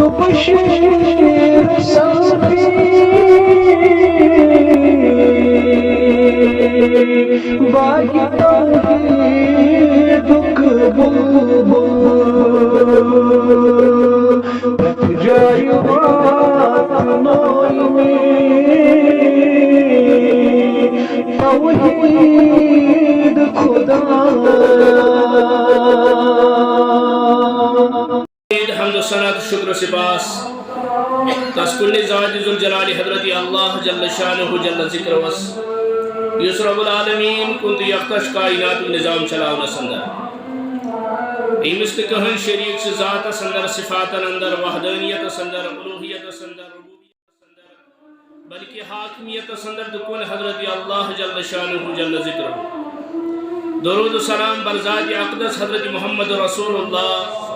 شبشیر صافی باغی توحید بلبل جای بات نوئی توحید خدا حمد و ثنا شکر و سپاس تذکر ذات ذوالجلال حضرت اللہ جل شانہ جل ذکر وس یس رب العالمین کنت یختش کائنات نظام چلاؤن سندر ایمس کہن شریک سے ذات سندر صفات اندر وحدانیت سندر الوہیت سندر ربوبیت سندر بلکہ حاکمیت سندر دکون حضرت اللہ جل شانہ جل ذکر درود و سلام بر ذات اقدس حضرت محمد رسول اللہ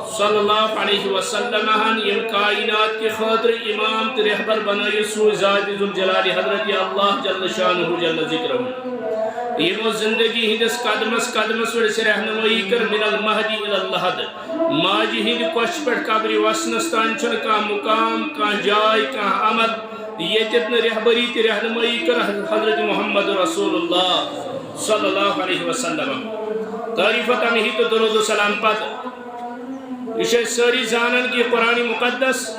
صلی اللہ علیہ وسلم یم کائنات کی خاطر امام تے رہبر بنائی سو ذات ذوالجلال حضرت اللہ جل شانہ جل ذکر یمو زندگی ہندس قدمس قدمس ور سے رہنمائی کر من المہدی الی اللحد ماجی ہند کوش پٹ قبر وسنس تان چھن کا مقام کا جائے کا عمل یتت رہبری تے رہنمائی کر حضرت محمد رسول اللہ صلی اللہ علیہ وسلم تعریفت ہی تو درود و سلام پت یہ ساری زانن کی قرآن مقدس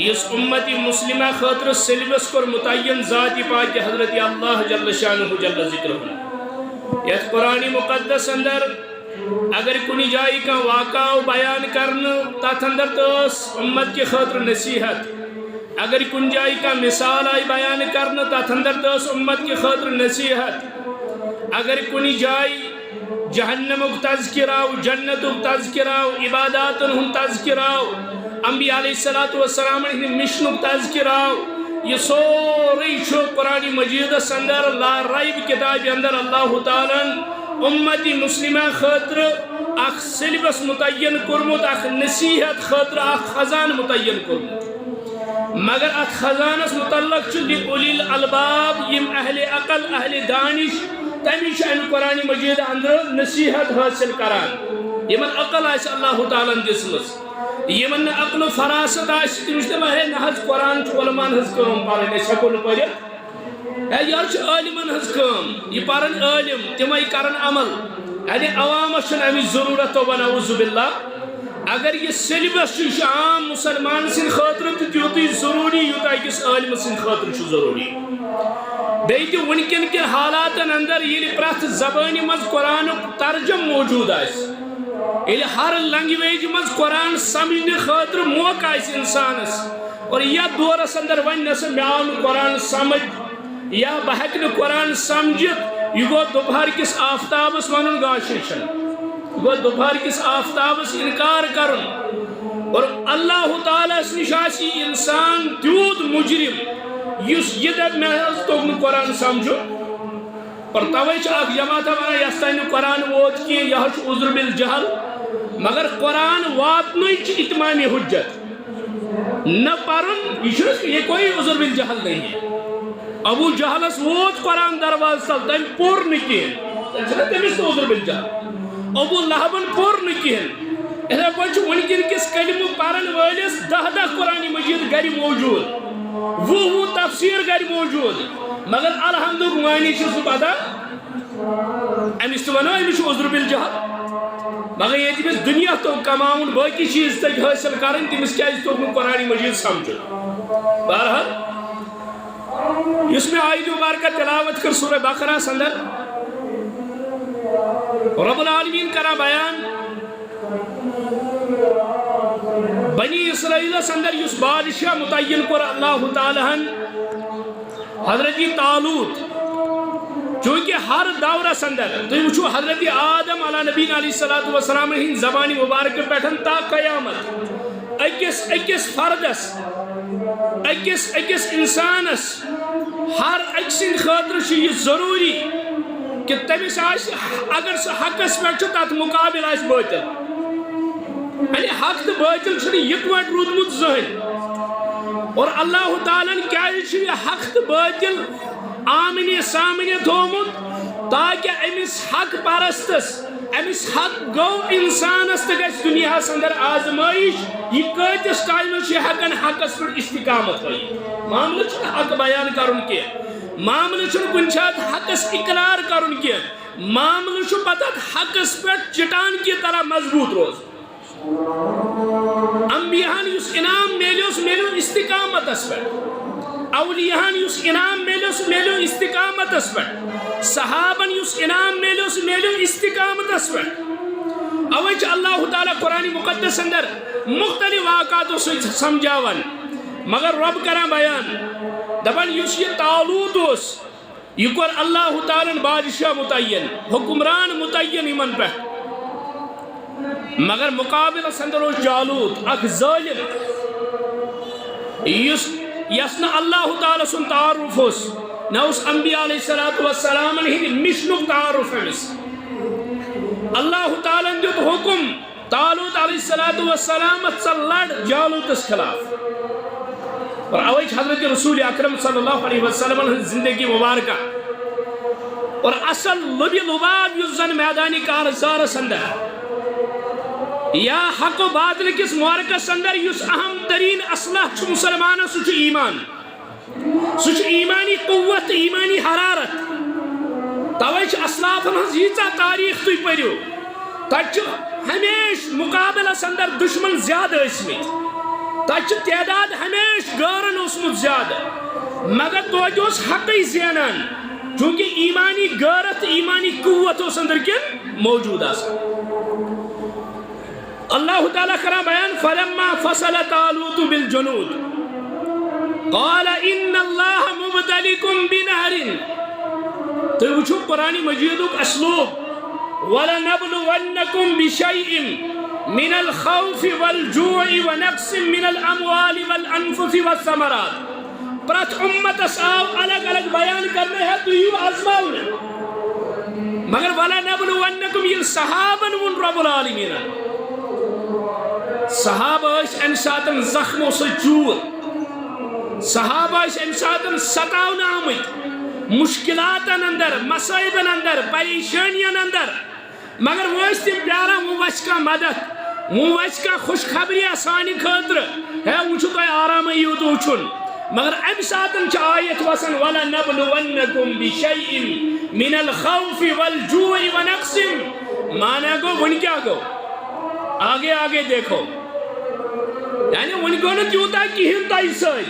اس امتی مسلمہ خاطر سلیبس کر متعین ذاتی پاک حضرت اللہ جل شانہ جل ذکر یہ قرآن مقدس اندر اگر کنی جائی کا واقع بیان کرنا تات اندر تو امت کی خاطر نصیحت اگر کن جائی کا مثال آئی بیان کرنا تات اندر تو امت کی خاطر نصیحت اگر کنی جائی جہنم تذکرہ جنت تذکرہ عبادات تذکرہ انبیاء علیہ السلام مشن تذکرہ یہ سوری چھو قرآن مجید اندر لا ریب کتاب اندر اللہ تعالیٰ امتی مسلمہ خاطر اخ سلیبس متعین کرمت اخ نصیحت خاطر اخ خزان متعین کرمت مگر ات خزانس متعلق چلی اولی الالباب یم اہل عقل اہل دانش تمیش ان قرآن مجید اندر نصیحت حاصل کران یمن عقل آس اللہ تعالیٰ دسمس یمن عقل و فراست آس تمش دپان ہے نہ قرآن علمان ہز کم پرن اس ہیکو نہ پرت ہے یار عالمن ہز کم یہ پرن عالم تمے کرن عمل یعنی عوامس چھن امی ضرورت تو بنعوذ باللہ اگر یہ سلیبس عام مسلمان سن خاطر تیوتی ضروری یوتا کس عالم سن خاطر ضروری بیتی ونکن کے حالات اندر یہ پرت زبانی مز قرآن ترجم موجود آس یہ ہر لنگویج مز قرآن سمجھنے خاطر موقع آس انسانس اور یا دورس اندر ون نسا میاو قرآن سمجھ یا بہک قرآن سمجھت یہ گو دوپہر کس آفتابس ونن گاشن گو دوپہر کس آفتابس انکار کرن اور اللہ تعالیٰ نشاسی انسان تیوت مجرم یس یہ دب میں تو قرآن سمجھو اور توے اخ جماعت ونان یس تین قرآن ووت کی یہ عذر بالجہل مگر قرآن واتن اتمام حجت نہ پرن یہ کوئی عذر بالجہل نہیں ہے ابو جہلس ووت قرآن درواز تل تم پور نکین تمس تو عذر بالجہل ابو لہبن پور نکین اذا پچ ونکن کس کلمہ پرن ولس 10 قرآن مجید گھر موجود وہ تفسیر گر موجود مگر الحمد معنی چھ سہ پتہ امس تو ونو امس عذر بالجہل مگر یہ تمس دنیا تو کماؤن باقی چیز تک حاصل کرن تمس کیا تو قرآن مجید سمجھ بہرحال اس میں آیت مبارکہ تلاوت کر سورہ بقرہ اندر رب العالمین کرا بیان بنی اسرائیل اندر اس بادشاہ متعین کر اللہ تعالیٰ حضرت طالوت چونکہ ہر دورس اندر تھی وچھو حضرت آدم علیہ نبینا علیہ السلام ہن زبانی مبارک پیٹھن تا قیامت اکس فردس اکس انسانس ہر اکسن خاطر یہ ضروری کہ تمس اگر سہ حقس پہ تات مقابل آس باطل یعنی حق تو باطل یکوٹ رودمت زہن اور اللہ تعالیٰ کیا حق تو باطل آمنے سامنے تھومت تاکہ امس حق پرستس امس حق گو انسانس تہ گژھِ دنیاہس اندر آزمائش یہ کتس ٹائمس ہیکن حقس پہ استقامت معاملہ چھُنہٕ حق بیان کرن کی معاملہ چھُنہٕ کُنہِ ساتہٕ حقس اقرار کرن کی معاملہ چھُ پتہ حقس پہ چٹان کی طرح مضبوط روز انبیاءن یس انعام میلیو استقامتس پہ اولیاءن یس انعام میلیو استقامتس پہ صحابن یس انعام میلیو استقامتس پہ اوے چھ اللہ تعالیٰ قرآن مقدس اندر مختلف واقعاتوں سے سمجھاون مگر رب کران بیان دپان یس یہ طالوت اس یہ کور اللہ تعالیٰ بادشاہ متعین حکمران متعین یمن پہ مگر مقابل اندر اس جالوت اخ ظالم یس نہ اللہ تعالیٰ سن تعارف اس نہ اس انبیاء علیہ السلام ہند مشنک تعارف امس اللہ تعالیٰ دیت حکم طالوت علیہ السلام لڑ جالوتس خلاف اور اوے حضرت رسول اکرم صلی اللہ علیہ وسلم زندگی مبارکہ اور اصل لبی لباب یس زن میدانی کارزارس اندر یا حق و باطل کس معرکس اندر یس اہم ترین اسلحہ مسلمان سہ ایمان سہ ایمانی قوت ایمانی حرارت توے اسلافن ہز ییژا تاریخ تھی پریو تت ہمیش مقابلس اندر دشمن زیادہ ٲسمٕتۍ تت تعداد ہمیش غارن اوسمُت زیادہ مگر توتہِ اوس حقٕے زینان چونکہ ایمانی غیرت ایمانی قوت اس اندر کن موجود آسان اللہ تعالیٰ کرا بیان فلما فصل طالوت بالجنود قال ان اللہ مبتلیکم بنہر تو وچھو قرآن مجیدک اسلوب وَلَنَبْلُوَنَّكُمْ بِشَيْءٍ مِنَ الْخَوْفِ وَالْجُوعِ وَنَقْصٍ مِنَ الْأَمْوَالِ وَالْأَنفُسِ وَالثَّمَرَاتِ پرت امت آو الگ الگ بیان کرنے ہے تو یوں آزماؤ مگر وَلَنَبْلُوَنَّكُمْ یہ صحابن ون رب العالمین صحابہ اس انساتن زخموں سے چور صحابہ اس انساتن ستاؤن آمد مشکلاتن اندر مسائبن اندر پریشانین اندر مگر وہ اس تیم پیارا موچ کا مدد موچ کا خوشخبری آسانی خطر ہے اونچو تو آرام ایو تو اچھن مگر ام ساتن چا آیت وسن وَلَنَبْلُوَنَّكُمْ بِشَيْءٍ مِنَ الْخَوْفِ وَالْجُوعِ وَنَقْصٍ مانا گو ون کیا گو آگے آگے دیکھو یعنی ون کو نہ کیوتا کی ہم تائی سائی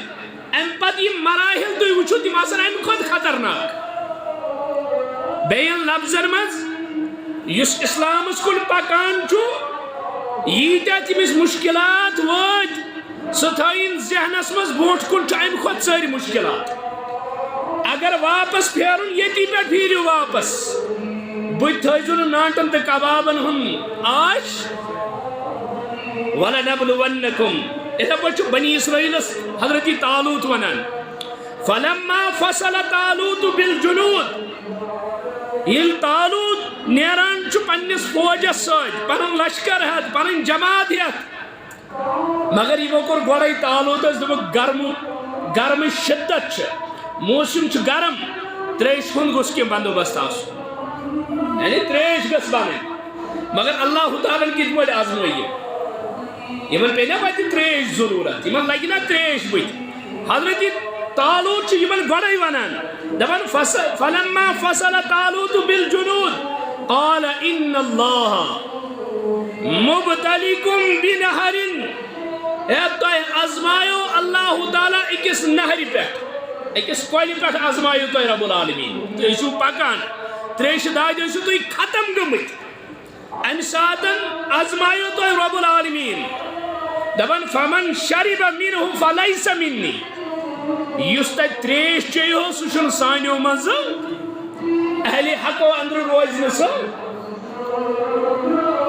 ام پت یہ مراحل تو وچھو تیم آسان ام خود خطرناک بین لفظر مز یس اسلام اس کل پاکان چو یہ تیمس مشکلات واد ستائین ذہنس مز بوٹ کن چو ام خود ساری مشکلات اگر واپس پھیرن یتی پر پھیریو واپس بجھ تھائیزن نانٹن تے کبابن ہم آش وَلَنَبْلُوَنَّكُمْ اِذا بچو بنی اسرائیل حضرت طالوت ونن فَلَمَّا فَصَلَ طَالُوتُ بِالْجُنُود یہ طالوت نیران چو پنیس فوجس سوج پنن لشکر ہے پنن جماعت ہے مگر یہ وکر گوڑائی طالوت اس دو گرم شدت چھ موسم چھ گرم تریش ہن گس کے بندو بستاس یعنی تریش گس بانے مگر اللہ تعالیٰ کی بڑی آزمائی ہے یمن پہ نہ باتی تریش ضرورت یمن لگی نا تریش بیت حضرت طالوت چھ یمن گوڑائی ونان دبن فلما فصل طالوت بالجنود قال ان اللہ مبتلیکم بنہر اے تو ازمائیو اللہ تعالیٰ اکس نہری پیٹ اکس کوئی پیٹ ازمائیو تو رب العالمین تو ایسو پاکان تریش دائی ایسو تو ختم گمت انساتن ازمائیو تو رب العالمین دبن فمن شرب منہ فلیس منی یس تا تریش چیو سوشن سانیو مز اہل حق و اندر روز نسو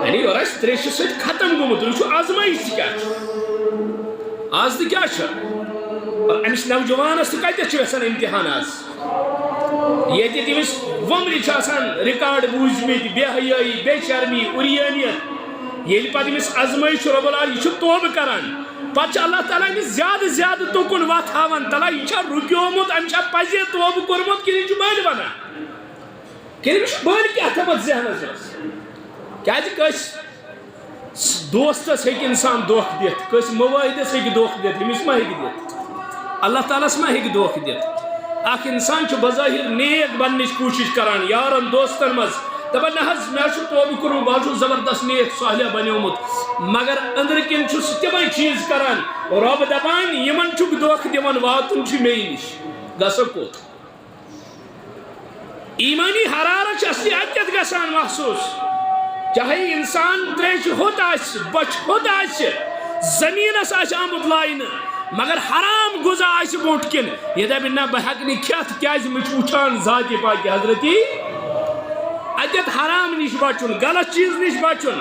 یعنی اور اس تریش سے ختم گمت روشو آزمائش کیا آز دی کیا شا اور امس نوجوان اس کہتے چویسن امتحان آز یہ تیمس ومری چاسان ریکارڈ بوجمت بے حیائی بے شرمی اریانیت یہ پتہ امس ازمائش رب العالمین یہ توبہ کران پتہ اللہ تعالیٰ امس زیادہ زیادہ تکن وات ہاون تعالیٰ یہ رکیومت امس پزے توبہ کورمت کہ یہ بل بنا کہ امس بل کیا تھمت ذہنس کس دوستس ہیکہِ انسان دھوکہ دِتھ کس مواہدس ہیکہِ دھوکہ دِتھ أمِس ما ہیکہِ دِتھ اللہ تعالیٰ ما ہیکہِ دھوکہ دِتھ اکھ انسان چھُ بظاہر نیک بننٕچ کوٗشِش کران یارن دوستن منٛز دپان نہ حظ مےٚ چھُ توبہٕ کوٚرمُت بہٕ حظ چھُس زبردست نیک صالح بنیومُت مگر أنٛدرٕ کِنۍ چھُ سُہ تِمے چیٖز کران رۄب دپان یِمن چھُکھ دھوکہ دِوان واتُن چھُ مے نِش گژھو کوٚت ایمانی حرارت چھِ اصلی اتٮ۪تھ گژھان محسوٗس چاہے انسان تریش ہوت آسہِ بچ ہوت آسہِ زمینس آسہِ آمُت لاینہٕ مگر حرام غذا آسہِ برونٛٹھ کِنۍ یہِ دپہِ نہ بہٕ ہٮ۪کہٕ نہٕ کھٮ۪تھ کیٛازِ مےٚ چھُ وٕچھان ذاتِ پاکہِ حضرتی اتٮ۪تھ حرام نِش بچُن غلط چیٖز نِش بچُن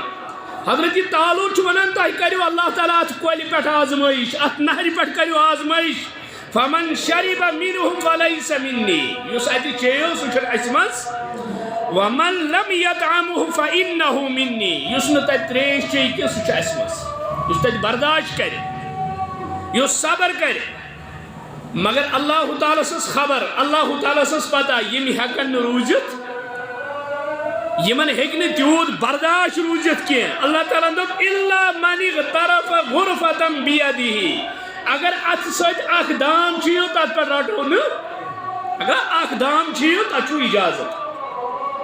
حضرتی تعالوٗ چھُ ونان تۄہہِ کٔرِو اللہ تعالیٰ اتھ کۄلہِ پٮ۪ٹھ آزمٲیش اتھ نہرِ پٮ۪ٹھ کٔرِو آزمٲیش فمن شرب منه فليس مني یُس اتہِ چیٚیو سُہ چھُنہٕ اسہِ منٛز ومن لم يطعمه فإنه مني یُس نہٕ تتہِ تریش چیٚیہِ کینٛہہ سُہ چھُ اسہِ منٛز یُس تتہِ برداشت کرِ یُس صبر کرِ مگر اللہ تعالیٰ سٕنٛز خبر اللہ تعالیٰ سٕنٛز پتہ یِم ہٮ۪کن نہٕ روٗزِتھ یمن ہیٚکہِ نہٕ تیوٗت برداشت روٗزِتھ کینٛہہ اللہ تعالیٰ دوٚپ الا من اغترف غرفة بيده اگر اتھ سۭتۍ اکھ دام چھِو تتھ پٮ۪ٹھ رٹو نہٕ اگر اکھ دام چھِو تتھ چھُ اجازت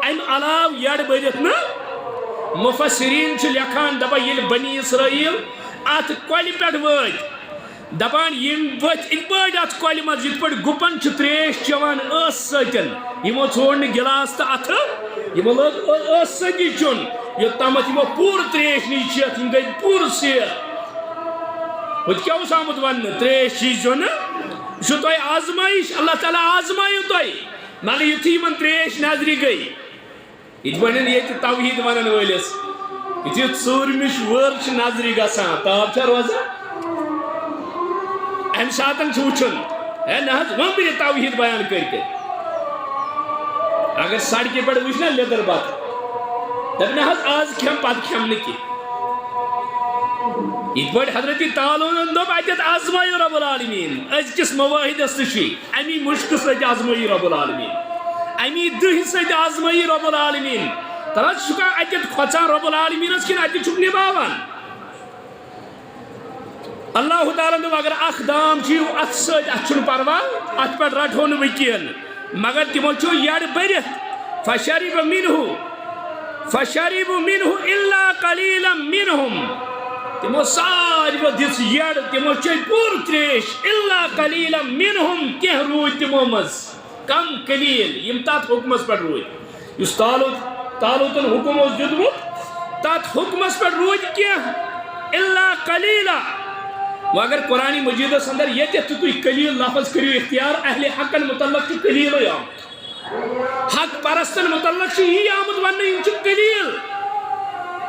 امہِ علاوٕ یڈ بٔرِتھ نہٕ مفسرین چھِ لیکھان دپان ییٚلہِ بنی اسرائیل اتھ کۄلہِ پٮ۪ٹھ وٲتۍ دپان یِم ؤتھۍ یِتھ پٲٹھۍ اتھ کۄلہِ منٛز یِتھ پٲٹھۍ گُپن چھِ تریش چٮ۪وان ٲسہٕ سۭتۍ یِمو ژھونڈ نہٕ گِلاس تہٕ اَتھٕ یِمو لوگ ٲسہٕ سۭتی چیوٚن یوٚتامتھ یِمو پوٗرٕ تریش نی چٮ۪تھ یِم گٔے پوٗرٕ سیر ہُتہِ کیٛاہ اوس آمُت وننہٕ تریش چیٚزیو نہٕ یہِ چھُ تۄہہِ آزمٲیش اللہ تعالیٰ آزمٲیِو تۄہہِ مگر یُتھُے یِمن تریش نظرِ گٔے یِتھ پٲٹھۍ ییٚتہِ توحیٖد ونن وٲلِس یُتھُے ژوٗرمِش وٲر چھِ نظرِ گژھان تاب چھا روزان امہِ ساتہٕ چھُ وٕچھُن ہے نہ حظ وۄنۍ توحیٖد بیان کٔرِتھ اگر سڑکہِ پٮ۪ٹھ وٕچھ نا لیٚدٕر بتہٕ دپہِ نہ حظ آز کھٮ۪م پتہٕ کھٮ۪م نہٕ کینٛہہ یِتھ پٲٹھۍ حضرتی تعالوٗن دوٚپ اتٮ۪تھ آزمٲیِو رب العالمیٖن أزکِس مواہدس تہِ چھُے امی مُشکہٕ سۭتۍ آزمٲیی رب العالمیٖن امی دٕہہِ سۭتۍ آزمٲیی رب العالمیٖن تَلہٕ حظ چھُکھا اتٮ۪تھ کھۄژان رب العالمیٖنس کِنہٕ اتہِ چھُکھ نِباوان اللہ تعالیٰ دوٚپ اگر اکھ دام چھِو اتھ سۭتۍ اتھ چھُنہٕ پرواے اتھ پٮ۪ٹھ رٹہو نہٕ وۄنۍ کینٛہہ مگر تِمو چھُ یڈ بٔرِتھ فشربوا منه الا قليلا منهم تِمو ساروٕے دِژ یڈ تِمو چیٚے پوٗرٕ تریش الا قليلا منهم کینٛہہ روٗدۍ تِمو منٛز کم قلیٖل یِم تتھ حُکمس پٮ۪ٹھ روٗدۍ یُس تعالوٗتن حُکم اوس دیُتمُت تتھ حُکمس پٮ۪ٹھ روٗدۍ کینٛہہ الا قليلا مگر قرآن مجیدس اندر ییٚتٮ۪تھ تہِ تُہۍ قلیٖل لفظ کٔرِو اختیار اہلِ حقن متعلق چھُ قلیٖلٕے آمُت حق پرستن متعلق چھُ یی آمُت وننہٕ یِم چھِ قلیٖل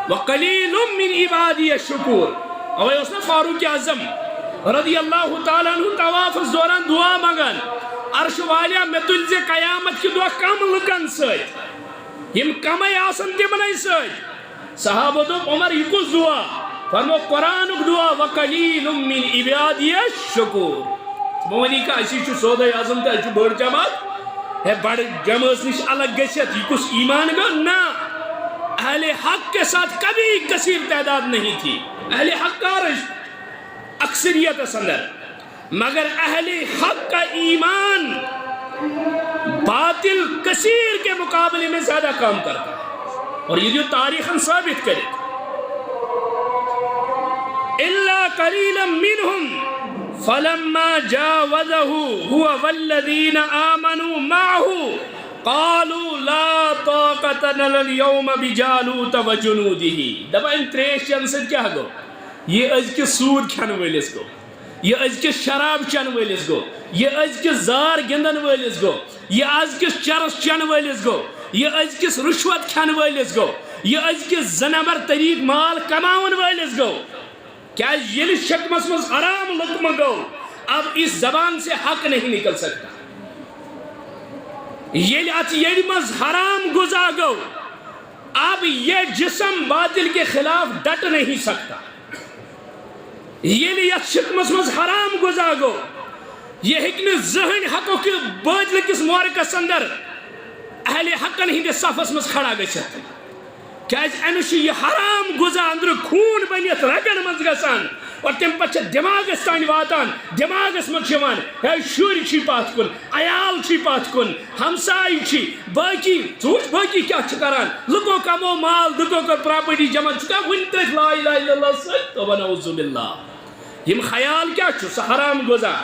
وقلیٖل من عبادی الشکوٗر اوے اوس نا فاروق اعظم رضی اللہ تعالیٰ عنہ طوافس دوران دعا منگان عرش والیا مےٚ تُلۍ زِ قیامت کہِ دۄہ کم لُکن سۭتۍ یِم کمے آسن تِمنٕے سۭتۍ صحابہ دوٚپ عمر یہِ کُس دعا فرمو قرآنُک دعا وقلیٖل من عبادی الشکوٗر بہٕ ونی کیٛاہ أسی چھُ سودے اعظم تہٕ اَسہِ چھُ بٔڑ جماعت ہے بڑ جمٲژ نِش الگ گٔژھِتھ یہِ کُس ایمان گوٚو نہ اہل حق کے ساتھ کبھی کثیر تعداد نہیں تھی اہل حق کا اکثریت اندر مگر اہل حق کا ایمان باطل کثیر کے مقابلے میں زیادہ کام کرتا ہے اور یہ جو تاریخاً ثابت کرے الا قلیلا منهم فلما جاوزه هو والذین آمنوا معه قالوا لا طاقة لنا اليوم بجالوت وجنوده دپا ان تریش چٮ۪نہٕ سۭتۍ کیٛاہ گوٚو یہِ أزکِس سوٗد کھٮ۪نہٕ وٲلِس گوٚو یہِ أزکِس شراب چٮ۪نہٕ وٲلِس گوٚو یہِ أزکِس زار گِنٛدن وٲلِس گوٚو یہِ أزکِس چرس چٮ۪نہٕ وٲلِس گوٚو یہِ أزکِس رُشوت کھٮ۪نہٕ وٲلِس گوٚو یہِ أزکِس زٕ نمبر طریٖق مال کماون وٲلِس گوٚو کیٛازِ ییٚلہِ شکمس منٛز حرام لُقمہٕ گوٚو اب اس زبان سے حق نہیں نکل سکتا ییٚلہِ اتھ ییٚلہِ منٛز حرام غذا گوٚو اب یہ جسم باطل کے خلاف ڈٹ نہیں سکتا ییٚلہِ یتھ شکمس منٛز حرام غذا گوٚو یہ ہیٚکہِ نہٕ زٕہٕنۍ حقُک باطلہٕ کِس معرکس اندر اہل حقن ہٕنٛدِس صفس منٛز کھڑا گٔژھِتھ کیاز امس یہ حرام غذا اندر خون بنیت رگن من گسان اور تم پتہ دماغس تان واتان دماغس من چوان ہے شور چھ پات کن عیال چھ پات کن ہمسائی چھ باقی ژوچ باقی کیا چھ کران لکو کمو مال لکو کر پراپرٹی جمع چکا ون تک لا الہ الا اللہ ست تو نعوذ باللہ یم خیال کیا چھ سہ حرام غذا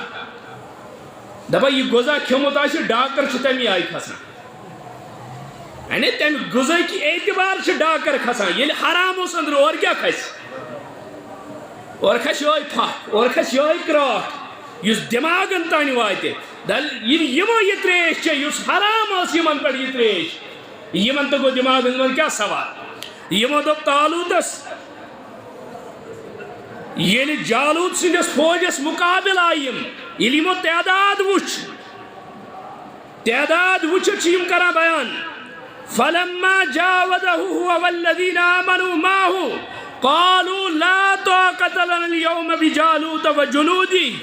دپا یہ غذا کھیومت آس ڈاکر چھ تمی آئی کھسان یعنی تم غذا کی اعتبار سے ڈاکر کھسان یل حرام اس اندر اور کیا کھس اور کھس یہ پھک اور کھس یہ کراٹ اس دماغن تان واتے دل یمو یہ تریش اس حرام اس یمن پر یہ تریش یمن تو دماغن من کیا سوال یمو دپ طالوتس یل جالوت سندس فوجس مقابل آئیم یل یمو تعداد وچ یم کران بیان فلما جاوزه هو والذين آمنوا معه قالوا لا طاقة لنا اليوم بجالوت وجنوده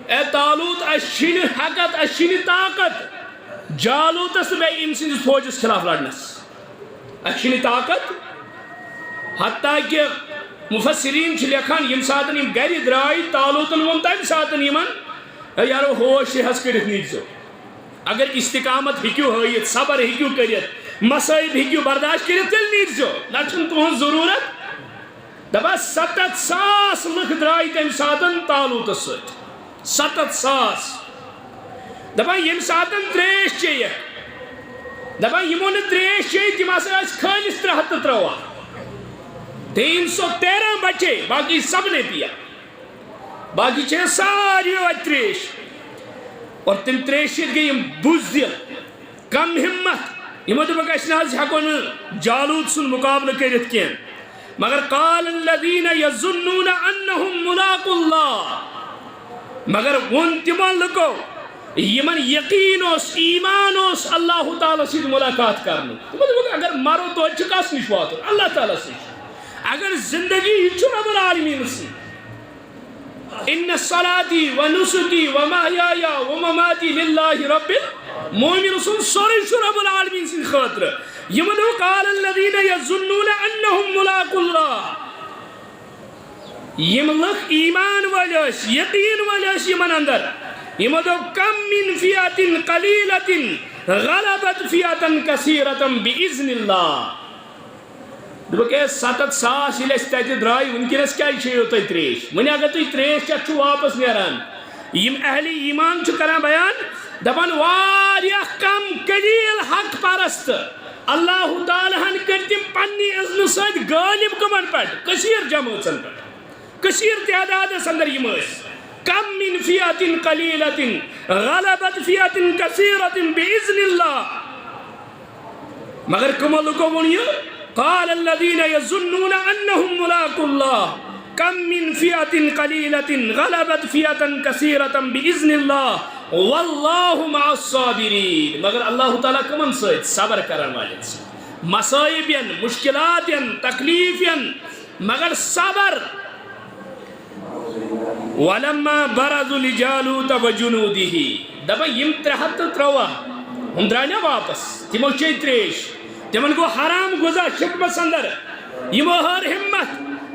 اے طالوت اشین حقت اشین طاقت جالوتس بے ام سندس فوجس خلاف لڑنس اشین طاقت حتیٰ کہ مفسرین چھ لکھان یم ساتن یم گری درائی طالوتن ون تم ساتن یمن یارو ہوش حس کرت نیزو اگر استقامت ہکیو ہوئیت صبر ہکیو کریت مسائب ہکیو برداشت کرت تل نیزو لچن تہن ضرورت دبا 7,000 لکھ درائی تم ساتن طالوت ست 7,000 دبا یم ساتن تریش چیئے دبا یمون تریش چیئے تم آسا خالص 313 بچے باقی سب نے پیا باقی چھے ساری تریش اور تم تریشت گئی بزدل کم ہمت یمو دپک اس ناز ہکون جالوت سن مقابلہ کرت کین مگر قال الذين يظنون انهم ملاقو اللہ مگر ون تمن لکو یمن یقین اس ایمان اس اللہ تعالی سے ملاقات کرن اگر مرو تو چکاس نش وات اللہ تعالی سے اگر زندگی چھ رب العالمین سے ان صلاتي ونسكي ومحياي ومماتي لله رب المؤمنين سوري رب العالمين سن خاطر يمنو قال الذين يظنون انهم ملاقو الله يملك ايمان وليس يقين وليس يمن اندر يمدو كم من فئة قليلة غلبت فئة كثيرة باذن الله دبک 7,000 یل تت درائی ونکس کیا چیو تھی تریش ون اگر تھی تریش چھ واپس نیران یم اہل ایمان کران بیان دپان واریاہ کم قلیل حق پرست اللہ تعالی ہن کر تم پنی اذن سید غالب کمن پٹ کثیر جماعتن پٹ کثیر تعداد اندر یم کم من فئة قلیلة غلبت فئة کثیرة باذن اللہ مگر کمو لکو ونیو قال الذين يظنون انهم ملاقو الله كم من فئة قليلة غلبت فئة كثيرة باذن الله والله مع الصابرين مگر اللہ تعالی کمن سید صبر کرن والن مصائب مشکلات تکلیف مگر صبر ولما برزوا لجالوت وجنوده دبا یم 303 ہم درائے واپس تمو چے تریش تمن کو حرام غذا شکمس اندر یمو ہر ہمت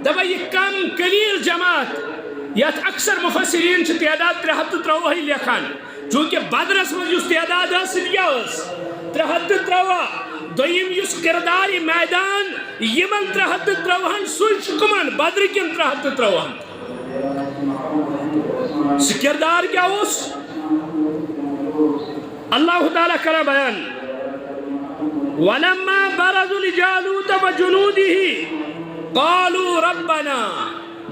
دبا یہ کم قلیل جماعت یت اکثر مفسرین چھ تعداد 303 لکھان چونکہ بدرس من اس تعداد حاصل کیا 303 دویم یس کردار میدان یمن 303 سوچ کمن بدر کن 303 کردار کیا اس اللہ تعالی کرا بیان ولما برزوا لجالوت وجنوده قالوا ربنا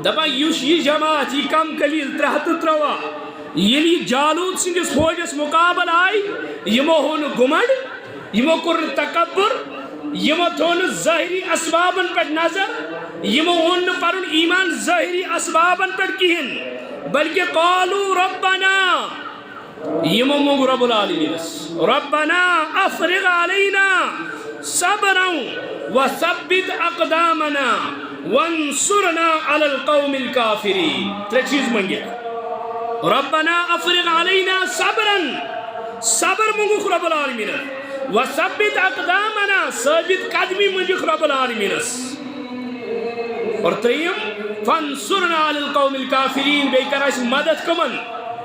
دبا یوش یہ جماعت یہ کم قلیل 303 یلی جالوت سندس فوجس مقابل آئی یمو ہون گمڑ یمو کر تکبر یمو تھون ظاہری اسبابن پر نظر یمو ہون پرن ایمان ظاہری اسبابن پر کہن بلکہ قالوا ربنا یمو مونگ رب العالمین ربنا افرغ علینا صبرا وثبت اقدامنا وانصرنا على القوم الكافرین ترے چیز منگے ربنا افرغ علینا صبرا صبر مونگو رب العالمین وثبت اقدامنا ثابت قدمی مجھک رب العالمین اور تریم فانصرنا علی القوم الکافرین بے کر اس مدد کمن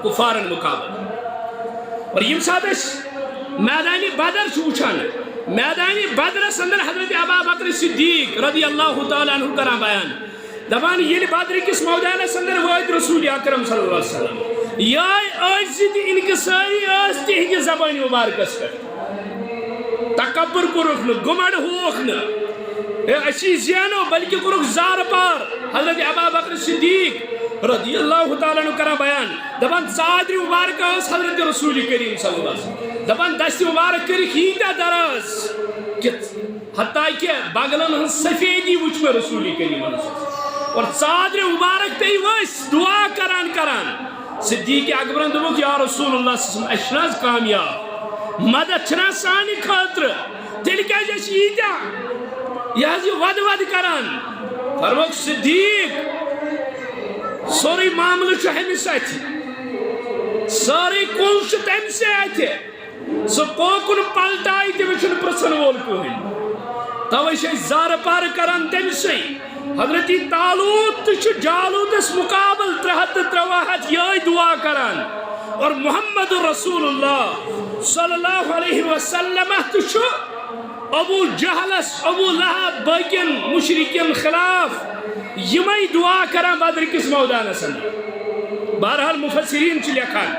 کفارن مقابل اور یم ساتھ اس میدان بدر چھوچان میدان بدر سندر حضرت ابا بکر صدیق رضی اللہ تعالیٰ عنہ کران بیان دبان یہ بدر کس موضوع سندر وائد رسول اکرم صلی اللہ علیہ وسلم یہ آجزی دی انکساری آستی ہی کی زبانی مبارکس کر تکبر کو رکھنا گمڑ ہو رکھنا اچھی زیانو بلکہ کو رکھ زار پار حضرت ابا بکر صدیق رضی اللہ تعالیٰ عنہ کرا بیان دبان صادری مبارک آس حضرت رسول کریم صلی اللہ علیہ وسلم دبان دستی مبارک کری کھینتا دراز حتیٰ کہ باگلن ہن سفیدی وچ میں رسول کریم اور صادری مبارک پہ ویس دعا کران صدیق اکبرن دبوک یا رسول اللہ صلی اللہ علیہ وسلم اشناز کامیاب مدد چھنا سانی خاطر دل کیا جیسی ایتا یہ ود کران فرموک صدیق سوری معاملہ چھو ہمیں ساتھی ساری کل چھو تم سے آتے سو کوکن پلٹائی تے وچھن پرسن وول کوہن توی شای زار پار کران تم سے حضرت تالوت چھو جالوت اس مقابل 303 یہ دعا کران اور محمد رسول اللہ صلی اللہ علیہ وسلم چھو ابو جہلس ابو لہب باقین مشرکین خلاف یمی دعا کران بدر کس موضوع سندر بہرحال مفسرین چھ لکھان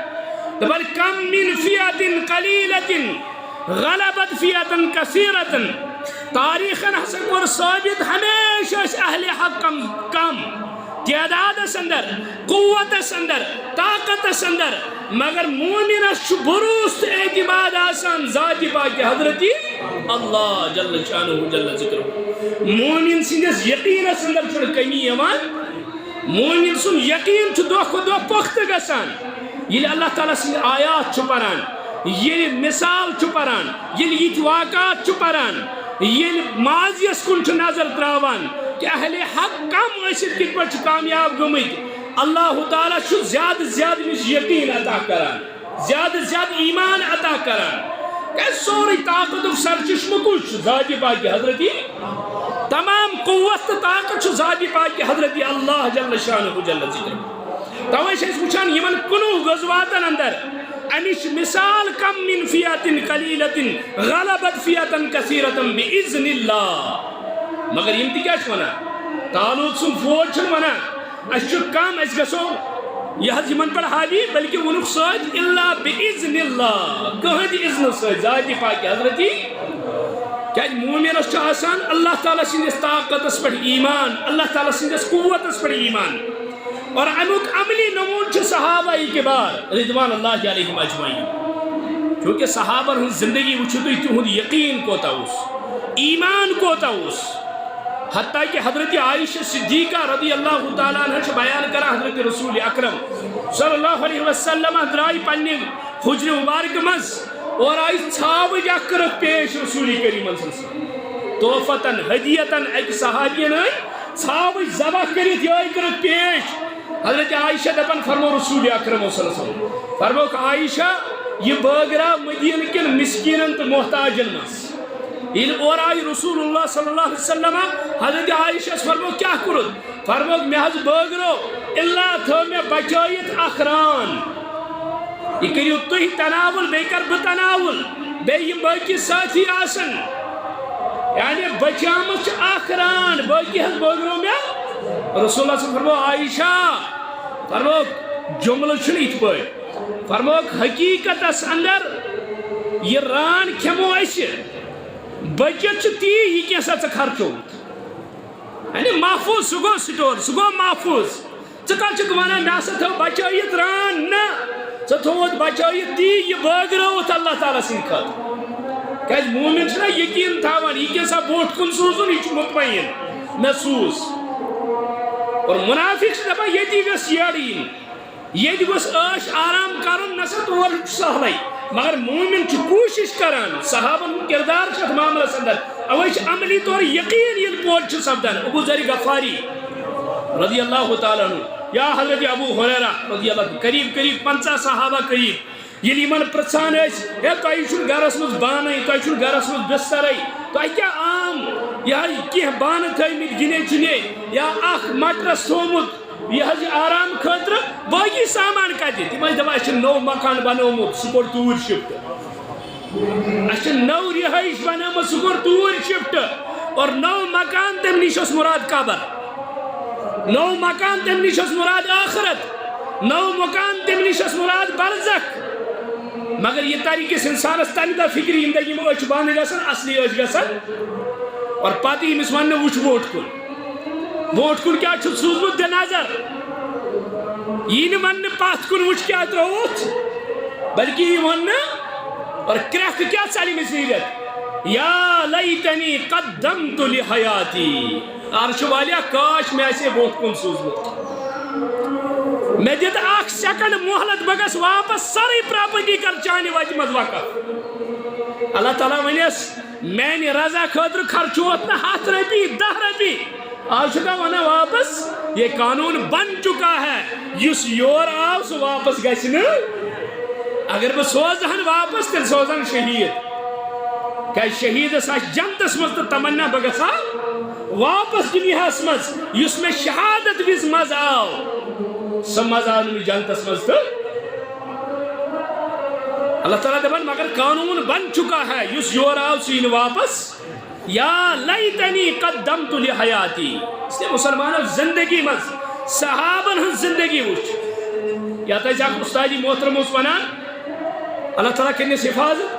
بل کم من فیات قلیلت غلبت فیات کثیرت تاریخاً حسن کور ثابت ہمیشہ اہل حق کم تعداد سندر قوت سندر طاقت سندر مگر مومن بروست اعتماد آسان ذات پاک حضرتی اللہ جل شانہ جل ذکرہ مومن سندس یقین سندر چھڑ کمی یوان مومن سن یقین چھ دو خود پخت گسان یہ اللہ تعالیٰ سن آیات چھ پران یہ مثال چھ پران یہ واقعات چھ پران یہ ماضیس کن چھ نظر تراوان کہ اہل حق کم اشد کت پر کامیاب گمت اللہ تعالیٰ چھ زیادہ مجھ یقین عطا کران زیادہ ایمان عطا کران کہ سوری طاقت و سرچشم کچھ ذات پاک حضرتی تمام قوت طاقت چھ ذات پاک حضرتی اللہ جل شانہ جل ذکر تویش اس وچھان یمن کنو غزواتن اندر انش مثال کم من فیات قلیلت غلبت فیات کثیرت باذن اللہ مگر یہ کیا چھونا تعلق سن فوج چھن ونا اس کم اس گسو یہ یمن پر حاوی بلکہ ونک سوچ الا باذن اللہ کہد اذن سوچ ذات پاک حضرتی کیا مومن اس آسان اللہ تعالیٰ سندس طاقت اس پر ایمان اللہ تعالیٰ سندس قوت اس پر ایمان اور امیک عملی نمون چھ صحابہ کبار رضوان اللہ علیہم اجمعین کیونکہ صحابہ ہن زندگی وچھو تو تہند یقین کوتا اس ایمان کوتا اس حتیٰ کہ حضرت عائشہ صدیقہ رضی اللہ تعالیٰ عنہ چھ بیان کرا حضرت رسول اکرم صلی اللہ علیہ وسلم درائی پنی حجر مبارک مز اور آئی چھاو جاکرک پیش رسول کریم صلی اللہ علیہ وسلم توفتاً ہدیتاً ایک صحابین آئی چھاو زبا کرت یہ کرک پیش حضرت عائشہ دپن فرمو رسول اکرم صلی اللہ علیہ وسلم فرمو کہ عائشہ یہ بغرہ مدین کن مسکینن تو محتاجن مس ان اور آئی رسول اللہ صلی اللہ علیہ وسلم حضرت عائشہ فرمو کیا کرد فرمو کہ میں حض بغرو اللہ تھو میں بچائیت اخران یہ کریو تو ہی تناول بے کر بتناول بے یہ باقی ساتھی آسن یعنی بچامت اخران باقی حض بغرو میں رسول اللہ صلی اللہ علیہ وسلم فرمو عائشہ فرمو جملہ چھنیت پہ فرمو حقیقت اس اندر یہ ران کھمو ایسے بچت تی یہ کیسا چھ خرچو یعنی محفوظ سگو سٹور سگو محفوظ چکا چک وانا ناسا تھو بچائیت ران نا ستھوت بچائیت تی یہ بغروت اللہ تعالیٰ سن خط کہ مومن چھنا یقین تھاوان یہ کیسا بوٹ کن سوزن یہ مطمئن محسوس اور منافق سے دبا یہ دی گس یارین یہ دی گس عاش آرام کرن نسا تور سہلائی مگر مومن چھ کوشش کران صحابن کردار چھ معاملہ سندر اوش عملی طور یقین یہ پول چھ سبدن ابو ذر غفاری رضی اللہ تعالیٰ عنہ یا حضرت ابو ہریرہ رضی اللہ عنہ قریب 50 صحابہ قریب یلی من پرژھان ٲسۍ ہے تۄہہِ چھُنہٕ گرس منٛز بانٕے تۄہہِ چھُنہٕ گرس منٛز بسترٕے تۄہہِ کیٛاہ عام یا کینٛہہ بانہٕ تھٲیمٕتۍ گِنے چُنے یا اکھ مٹرس تھوٚومُت یہ حظ آرام خٲطرٕ باقی سامان کتہِ تِم ٲسۍ دپان اَسہِ چھُ نوٚو مکان بنومُت سُہ کوٚر توٗرۍ شِفٹ اَسہِ چھِ نٔو رِہٲیِش بنٲومٕژ سُہ کوٚر توٗرۍ شِفٹ اور نوٚو مکان تمہِ نِش اوس مُراد قبر نوٚو مکان تمہِ نِش اوس مُراد ٲخرت نوٚو مکان تمہِ نِش اوس مُراد برزخ مگر یہ تَرِ أکِس اِنسانس تمہِ دۄہ فِکرِ ییٚمہِ دۄہ یِم أچھ بنٛد گژھن اصلی أچھ گژھن اور پتہٕ ییٚمِس وننہٕ وٕچھ برونٛٹھ کُن کیٛاہ چھُتھ سوٗزمُت دِ نظر یی نہٕ وننہٕ پتھ کُن وٕچھ کیٛاہ ترٛووُتھ بلکہ یی وننہٕ اور کرٛٮ۪کھ کیٛاہ ژلہِ أمِس نیٖرِتھ یا لیتنی قدمت لحیاتی آز چھُ واریاہ کاش مےٚ آسہِ ہے برونٛٹھ کُن سوٗزمُت مےٚ دِتھ اکھ سیکنڈ مۄہلت بہٕ گژھٕ واپس سٲرٕے پراپرٹی کر چانہِ وتہِ منٛز وقف اللہ تعالیٰ ونیس میانہِ رضا خٲطرٕ خرچوت نہٕ 100 رۄپیہِ 10 رۄپیہِ آز چھُکھا ونان واپس یہ قانون بن چکا ہے یُس یور آو سُہ واپس گژھِ نہٕ اگر بہٕ سوزہن واپس تیٚلہِ سوزن شہیٖد کیٛازِ شہیٖدس آسہِ جنتس منٛز تہٕ تمنا بہٕ گژھٕ ہا واپس دُنیاہس منٛز یُس مےٚ شہادت وِزِ مزٕ آو سُہ مزٕ آو نہٕ مےٚ جنتس منٛز تہٕ اللہ تعالیٰ دپان مگر قانون بن چکا ہے یُس یور آو سُہ یی نہٕ واپس یا لیتنی قدمت لحیاتی اس لیے مسلمانو زندگی منٛز صحابن ہٕنٛز زندگی وٕچھ یتھ ٲسۍ اکھ اُستادی محترم اوس ونان اللہ تعالیٰ کٔرنس حفاظت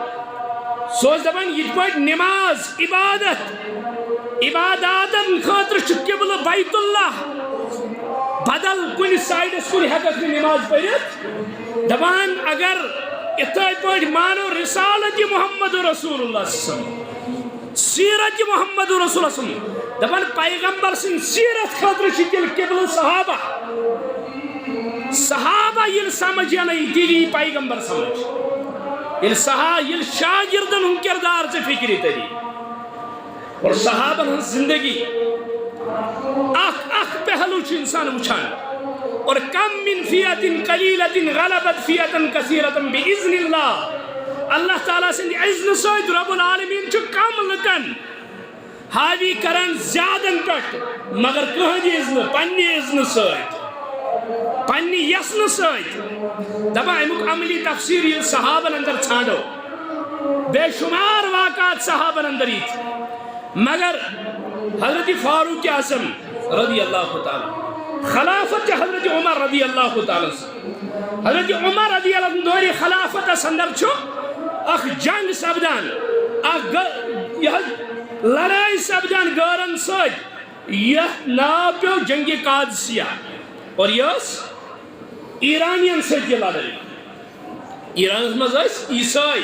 سُہ اوس دپان یِتھ پٲٹھۍ نماز عباداتن خٲطرٕ چھُ قبلہٕ بیت اللہ بدل کُنہِ سایڈس کُن ہٮ۪ککھ نہٕ نماز پٔرِتھ دپان اگر اِتھے پٲٹھۍ مانو رسالت محمد رسول اللہ سیرت محمد رسول اللہ دپان پیغمبر سٕنٛدِ سیرت خٲطرٕ چھِ تیٚلہِ قبلہٕ صحابہ ییٚلہِ سمجھ یِنٕے تیٚلہِ یی پیغمبر سمجھ ییٚلہِ شاگردن ہُنٛد کردار ژےٚ فکرِ تری اور صحابن ہٕنٛز زندگی اکھ پہلو چھُ انسان وٕچھان اور کم من فیۃ قلیلۃ غلبت فیۃ کثیرۃ باذن اللہ اللہ تعالیٰ سٕنٛدِ اذنہٕ سۭتۍ رب العالمیٖن چھُ کم لُکن حاوی کران زیادن پٮ۪ٹھ مگر کٕہٕنٛدِ اذنہٕ پننہِ اذنہٕ سۭتۍ پننہِ یژنہٕ سۭتۍ دپان امیُک عملی تفسیر ییٚلہِ صحابن اندر ژھانڈو بے شمار واقعات صحابن اندر یِتھ مگر حضرت فاروق اعظم رضی اللہ تعالیٰ خلافت حضرت عمر رضی اللہ تعالیٰ حضرت عمر رضی اللہ دورِ خلافتس اندر چھُ اکھ جنگ سپدان اکھ لڑٲے سپدان غٲرن سۭتۍ یتھ ناو پیو جنگِ قادسیہ اور یہ ٲس ایرانین سۭتۍ یہِ لڑٲے ایرانس منٛز ٲسۍ عیٖسٲے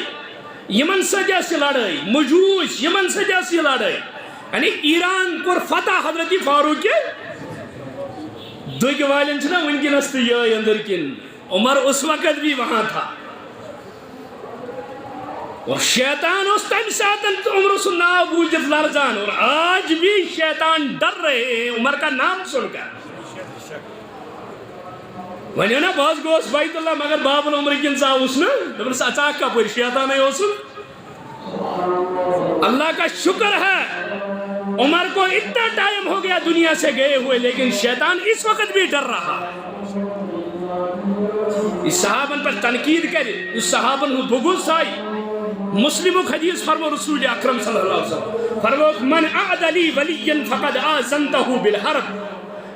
یمن سۭتۍ ٲس یہِ لڑٲے مجوٗس یمن سۭتۍ ٲس یہِ لڑٲے یعنی ایران کوٚر فتح حضرت فاروق دٔگۍ والٮ۪ن چھُنہ وٕنکٮ۪نس تہِ یٲے أنٛدٕرۍ کِنۍ عمر اس وقت بھی وہاں تھا اور شیطان اس تمہِ ساتہٕ عمر سُنٛد ناو بوٗزِتھ لرزان اور آج بھی شیطان ڈر رہے ہیں عمر کا نام سن کر ونیو نا بہٕ حظ گوس بیت اللہ مگر باب العمر کِنۍ ژاوُس نہٕ دوٚپنس ژاکھ کپٲرۍ شیطانے اوسُکھ اللہ کا شکر ہے عمر کو اتنا ٹائم ہو گیا دنیا سے گئے ہوئے لیکن شیطان اس وقت بھی ڈر رہا اس صحابن پر تنقید کرے اس صحابن ہوں بغض تھائی مسلم حدیث فرمو رسول اکرم صلی اللہ علیہ وسلم فرمو من اعدلی ولی فقد آزنتہ بالحرب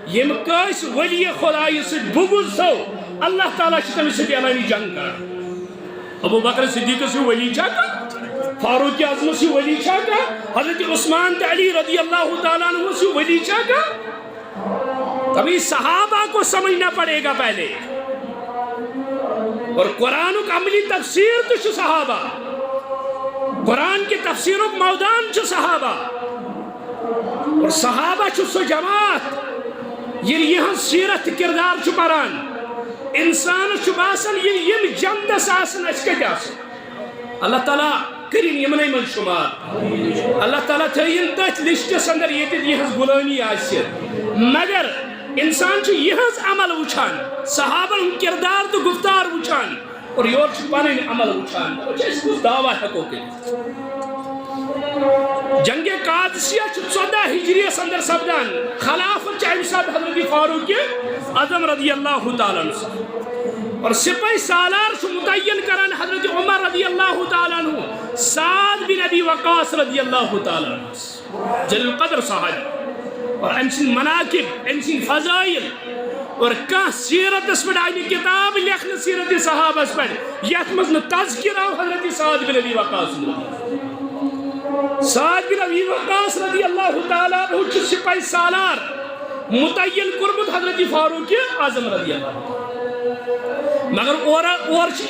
یم کاس ولی خدای سے بغض تھو اللہ تعالیٰ چھِ تٔمِس سۭتۍ اعلانِ جنگ کران ابو بکر صدیق سے ولی چھا فاروق اعظم سے ولی چھا حضرت عثمان علی رضی اللہ تعالیٰ عنہ سے ولی چھا تبھی صحابہ کو سمجھنا پڑے گا پہلے اور قرآن کا عملی تفسیر تو چھو صحابہ قرآن کی تفسیر موضوع چھو صحابہ اور صحابہ چھو سو جماعت یہاں سیرت کردار چھو پران انسان چھو باسن یہ جمد ساسن اشکت آسن اللہ تعالیٰ کرین یمنی من شمار اللہ تعالیٰ تھین تحت لشتس اندر یہ غلامی آسر مگر انسان چھو یہ عمل وچھان صحابہ کردار تو گفتار وچھان اور یور پن عمل وچھان کس دعویٰ ہیکو کر جنگ قادسیہ 14 ہجری اندر سپدان خلافت امہ سات حضرت فاروق اعظم رضی اللہ تعالیٰ عنہ اور سپاہی سالار متعین کران حضرت عمر رضی اللہ تعالیٰ عنہ سعد بن ابی وقاص رضی اللہ تعالیٰ عنہ جلیل القدر صحابی اور امسن مناقب امسن فضائل اور کہاں سیرت اس پر آئینی کتاب لکھنے سیرت صحابہ اس پر یتمزن تذکرہ حضرت سعد بن ابی وقاص سعد بن ابی وقاص رضی اللہ تعالیٰ عنہ سپاہی سالار متعین کرمت حضرت فاروق اعظم رضی اللہ مگر اور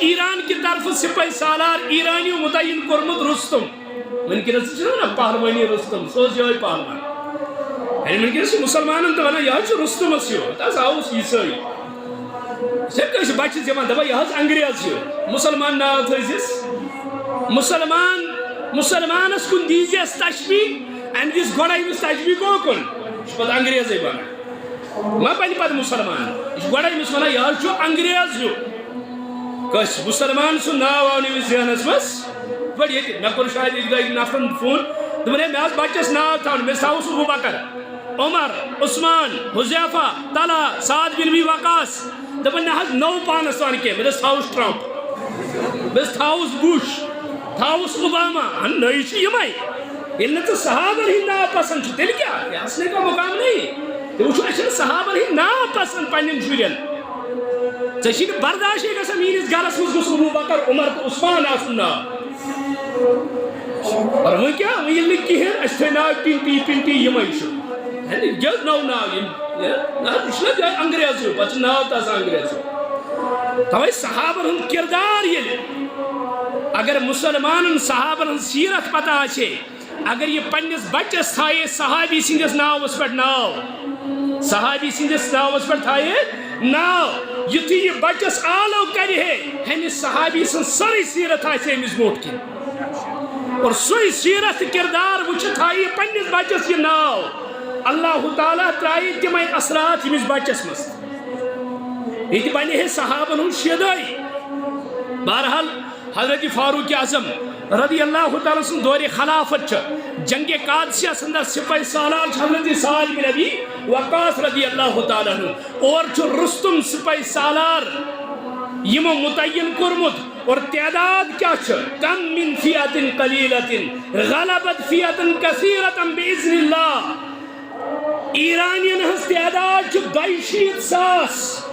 ایران کی طرف سپاہی سالار ایرانی متعین کرمت رستم من کی رسی چھو نا پہلوانی رستم سوز جوئی پہلوان من کی رسی مسلمانن تو نا یہ چھو رستم اسیو تاز آؤس عیسائی سب کسی بچی زمان دبا یہ انگریز چھو مسلمان نا تھیزیس مسلمان اس کن دیزی اس تشبیح and this گوڑا ہی اس تشبیح کو کن شپت انگریز ہی بنا ما پہلی پات مسلمان اس گوڑا ہی مسلمان یہ چھو انگریز جو کس مسلمان سن ناو آونی میں ذہن اس بس بڑی ہے میں کن شاید ایک دائی نفرن فون دمرے میں آج بچس ناو تاؤن میں ساوس ابو بکر عمر عثمان حذیفہ طلحہ سعد بن ابی وقاص دمرے نحض نو پانستان کے میرے ساوس ٹرمپ میرے ساوس بوش تھاوس اوباما ہن نئی چی یمائی یہ تو صحابہ ہی نا پسند چھو تیل کیا یہ ہسنے کا مقام نہیں تو وہ چھو صحابہ ہی نا پسند پانین شورین چشید برداشت ہے کہ سمینیز گارس مزگس ابو بکر عمر تو عثمان آسنا اور وہ کیا وہ یہ لکھی ہے اشتے نا پینٹی یمائی شو جز نو نا اشنا جائے انگریز ہو بچ نا تازا انگریز ہو تو صحابہ ہم کردار یہ لے اگر مسلمان صحابہ سیرت پتہ آچے اگر یہ پنیس بچس تھائے صحابی سندس ناو اس پر ناو صحابی سندس ناو اس پر تھائے ناو یتی یہ بچس آلو کری ہے ہمیں صحابی سن سری سیرت آچے ہمیں موٹ کی اور سوئی سیرت کردار وچھ تھائے پنیس بچس یہ ناو اللہ تعالیٰ ترائی تمہیں اثرات ہمیں بچس مست یہ بنی ہے صحابہ شیدائی بہرحال حضرت فاروق اعظم رضی اللہ تعالیٰ سن دور خلافت جنگ قادسیہ سندر سپاہی سالار حضرت سعد بن ابی وقاص رضی اللہ تعالیٰ اور رستم سپاہی سالار یمو متعین کرمت اور تعداد کیا کم من فیات قلیلت غلبت فیات کثیرت باذن اللہ ایرانین ہز تعداد 2,200,000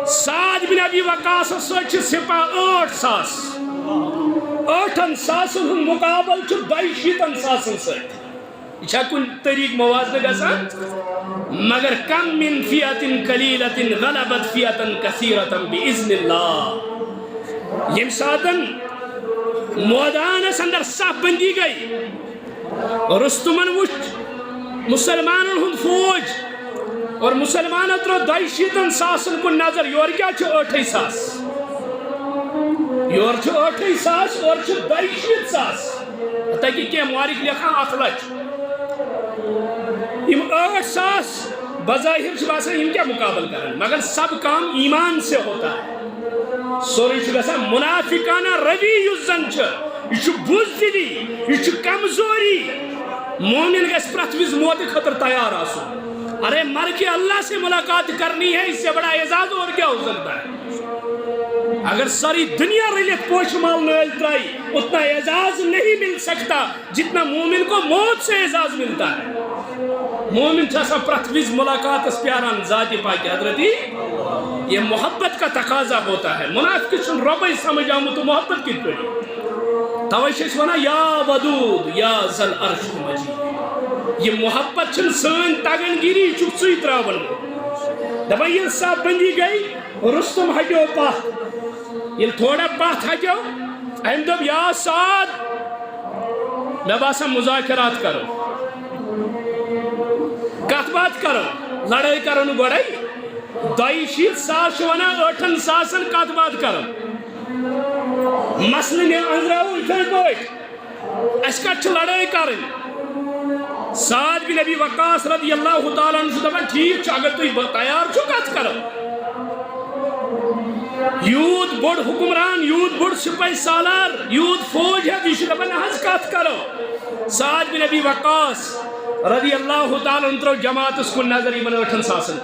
سعد بن ابی وقاص سوچ سپاہ 8,000 8,000 ہن مقابل 2,200,000 سوچ یہ کن طریق موازنہ گسا مگر کم من فیات قلیلت غلبت فیات کثیرت باذن اللہ یم ساتن مودان سندر صف بندی گئی رستمن وچ مسلمانن ہن فوج اور مسلمان اترو 2,200,000 کو نظر یور کیا چھو 8,000 یور چھو 8,000 اور چھو 2,200,000 تاکہ کیا موارک لکھا 8,00,000 ام 8,000 بظاہر شباسا ان کیا مقابل کرن مگر سب کام ایمان سے ہوتا ہے سوری شباسا منافقانہ روی یزن چھو یہ چھو بزدلی یہ چھو کمزوری مومن گیس پرتویز موت خطر تیار آسو ارے مر کے اللہ سے ملاقات کرنی ہے اس سے بڑا اعزاز اور کیا ہو سکتا ہے اگر ساری دنیا رلیت پوش مال نویل ترائی اتنا اعزاز نہیں مل سکتا جتنا مومن کو موت سے اعزاز ملتا ہے مومن چھاسا پرتویز ملاقات اس پیاران ذاتی پاکی حضرتی یہ محبت کا تقاضا ہوتا ہے منافق سن ربی سمجھ آمو تو محبت کی پڑی توشش ونا یا ودود یا ذل عرش مجید یہ محبت چھن سن تاگن گیری چک سوئی تراون دبا یہ صاحب بندی گئی رستم ہٹو پاہ یہ تھوڑا پاہ ہٹو اہم دب یا سعد میں باسا مذاکرات کرو کت بات کرو لڑائی کرو نو گوڑائی 2,200,000 ونا 8,000 کت بات کرو مسئلہ نے انزراؤ اتھائی پوٹ اس کا چھو لڑائی کرن سعد بن ابی وقاص رضی اللہ تعالیٰ عنہ دبا ٹھیک چھو اگر تو تیار چھو کت کرو بوڑ حکمران یوت بوڑ سپاہی سالار یوت فوج ہے یہ دپان حض کت کرو سعد بن ابی وقاص رضی اللہ تعالیٰ عنہ ترو جماعت کن نظر یمن 8 ساسن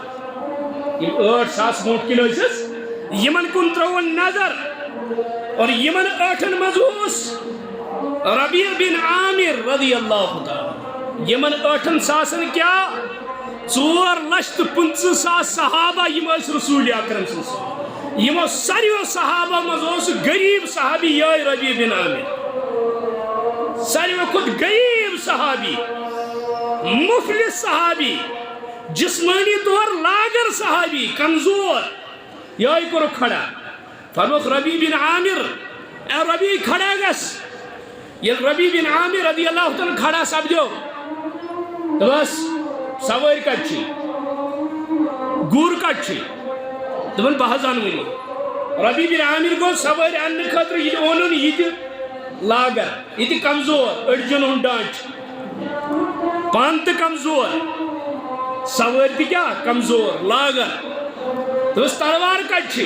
8 ساس موٹ کن یمن کن ترون نظر اور یمن 8 مزوس ربیع بن عامر رضی اللہ تعالیٰ یمن 8 ساسن کیا 4,50,000 صحابہ یم رسول اکرم صلی اللہ علیہ وسلم یمو ساریو صحابہ مزوس غریب صحابی یہ ربیع بن عامر ساریو خود غریب صحابی مفلس صحابی جسمانی طور لاگر صحابی کمزور یہ کرو کھڑا فرموک ربیع بن عامر اے ربیع کھڑا گس یہ ربیع بن عامر رضی اللہ تعالیٰ کھڑا سپدو تو بس سواری کٹ گر کٹ دپان بہ زن ونی ربیع بن عامر گو سواری ان خاطر یہ اونن یہ لاگر یہ کمزور اڑجن ہند ڈانچ پان تو کمزور سواری کیا کمزور لاگر تو بس تلوار کٹ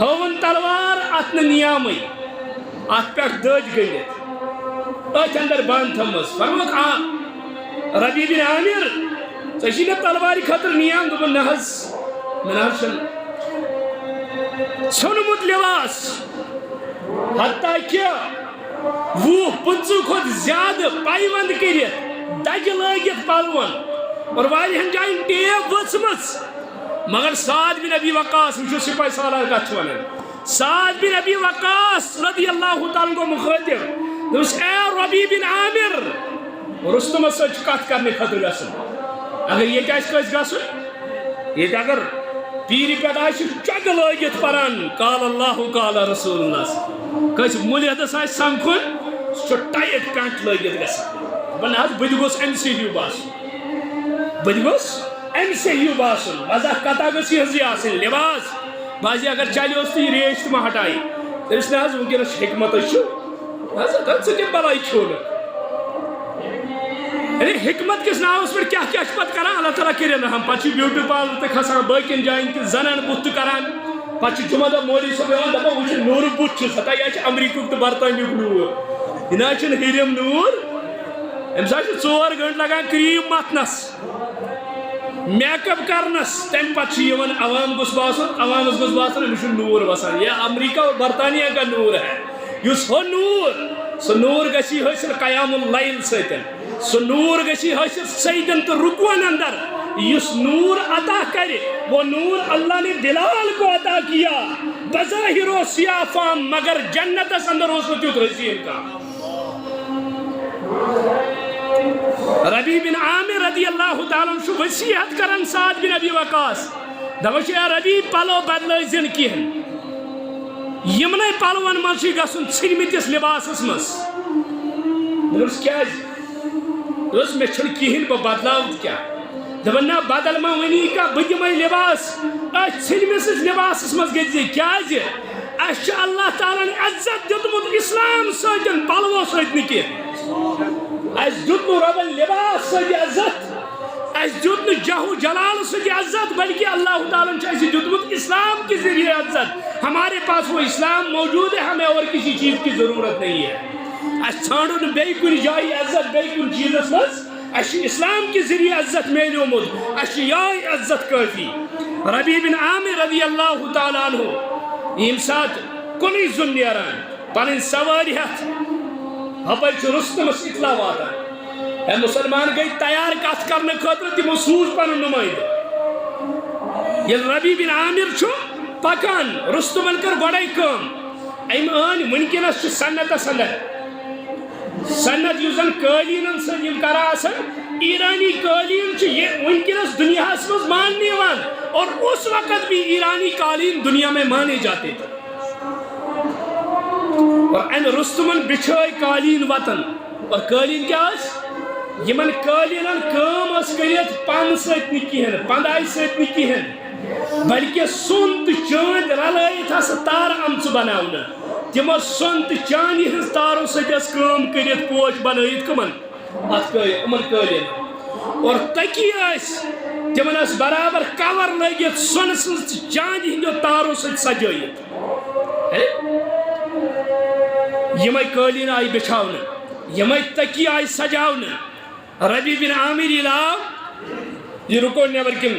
ہون تلوار ات نیام ات پہ دج گلت ات اندر بند تھمس فرموک ربیع بن عامر ژے تلواری خاطر نیام دپن نہ حظ ژھنمت لباس حتیٰ کہ 20-25 کھت زیادہ پیوند کرت دج لگت پلون اور واریہن جائن ٹیپ وچمس مگر سعد بن ابی وقاص وچھو سپاہی سالار کت ونان سعد بن ابی وقاص رضی اللہ تعالیٰ کو مخاطب دوس اے ربیع بن عامر رستم سچ کت کرنے خاطر گژھن اگر یہ کس گژھن یہ اگر پیری پہ چگ لگت پران قال اللہ قال رسول اللہ کس ملحدس آس سمکھن سہ ٹائٹ کنٹ لگت گژھان حظ بہ گوس ام سے ہیو باسن بہ گوس ام سے ہیو باسن مزہ کتا گژھ یہ آسن لباس بازی اگر چلیوس تو یہ ریش تم ہٹائی تمس نا حظ ونکس حکمت ژے بلائی چھوڑ یعنی حکمت کس ناوس پہ کیا پتہ کران اللہ تعالیٰ کرن رحم پتہ بیوٹی پارلر تہ کھسان باقین جائن تہ زنان بت تہ کران پتہ جمعہ دہ مولوی صاحب یوان دپان وچھ نور بت ہتا یہ امریکہ تو برطانیہ نور یہ نا ہرم نور امس 4 گھنٹہ لگان کریم متنس میک اپ کرنس تم پتہ عوام گوس باسن عوامس گوس باسن امس نور وسان یہ امریکہ اور برطانیہ کا نور ہے اس ہو نور سہ نور گسی حاصل قیام اللیل ستن سہ نور گسی حاصل سجدن تو رکوعن اندر اس نور عطا کرے وہ نور اللہ نے بلال کو عطا کیا بظاہر و سیافام مگر جنت اندر اس تیت حسین کا ربیع بن عامر رضی اللہ تعالیٰ عنہ وصیت کرن سعد بن ابی وقاص دپان اے ربیع پلو بدلٲیزن کہین یمن پلون من گھن ژھنمتس لباسس مز دس کیا مے کہین بہ بدلاو کیا دپان نا بدل ما ونی کا بہ دمے لباس ژھنمس لباسس مز گژھِ کیازِ اس اللہ تعالیٰ عزت دیتمت اسلام ستن پلوو ست نہ کینٛہہ اس دیت ربن لباس ست عزت اس دیت جہو جلال ست عزت بلکہ اللہ تعالیٰ نے دیتمت اسلام کے ذریعے عزت ہمارے پاس وہ اسلام موجود ہے ہمیں اور کسی چیز کی ضرورت نہیں ہے اس ژھانڈو بی کن جائے عزت بی کن چیزس مز اس اسلام کے ذریعے عزت میلیومت اس یہ عزت کافی ربیع بن عامر رضی اللہ تعالیٰ عنہ یم سات کنی زن نیران پن سواری ہتھ ہپر رستمس اطلاع واتان اے مسلمان گئی تیار کت کرنے خاطر تمو سوز پن نمائندہ یل ربیع بن عامر چھو پکان رستمن کر گوڑائی کام ایم آن ونکنس سنت سنت یوزن قالینن سن یم کرا آسن ایرانی قالین ونکنس دنیا مز ماننے وان اور اس وقت بھی ایرانی قالین دنیا میں مانے جاتے تھے اور ان رستمن بچھائی قالین وطن اور قالین کیا اس یمن قالینن کام اس کریت پان سیت نکیہن پندائی سیت نکیہن بلکہ سن تو چاند رلائی تھا ستار امچ بناونا تمو سن تو چانی ہز تارو سیت کام کریت پوچ بنائیت کمن ات امن قالین اور تکی اس تمن اس برابر کور لگت سن چاند ہندو تارو سجائت یمے قالین آئی بچھاؤن یمے تکی آئی سجاؤن ربی بن عامر علاو یہ رکو نیبر کن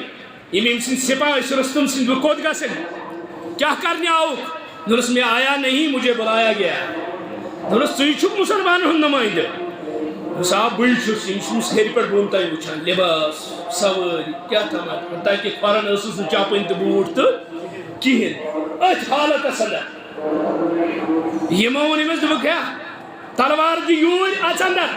یم سن سپاہ رستم سن بہ کوت گژھن کیا کرنے آؤک دونس میں آیا نہیں مجھے بلایا گیا دونس ژٕ چھُکھ مسلمان ہُنٛد نمائندہ صاحب بڑی چھُس یم چھُس ہیٚرِ پٮ۪ٹھ بۄن تام وٕچھان لباس سوٲرۍ کیٛاہ تھامَتھ تاکہِ کھۄرن ٲسٕس نہٕ چپٕنۍ تہٕ بوٗٹھ تہٕ کِہیٖنۍ أتھۍ حالتس انٛدر یِمو ووٚن أمِس دوٚپُکھ ہے تلوار دِ یوٗرۍ اژ انٛدر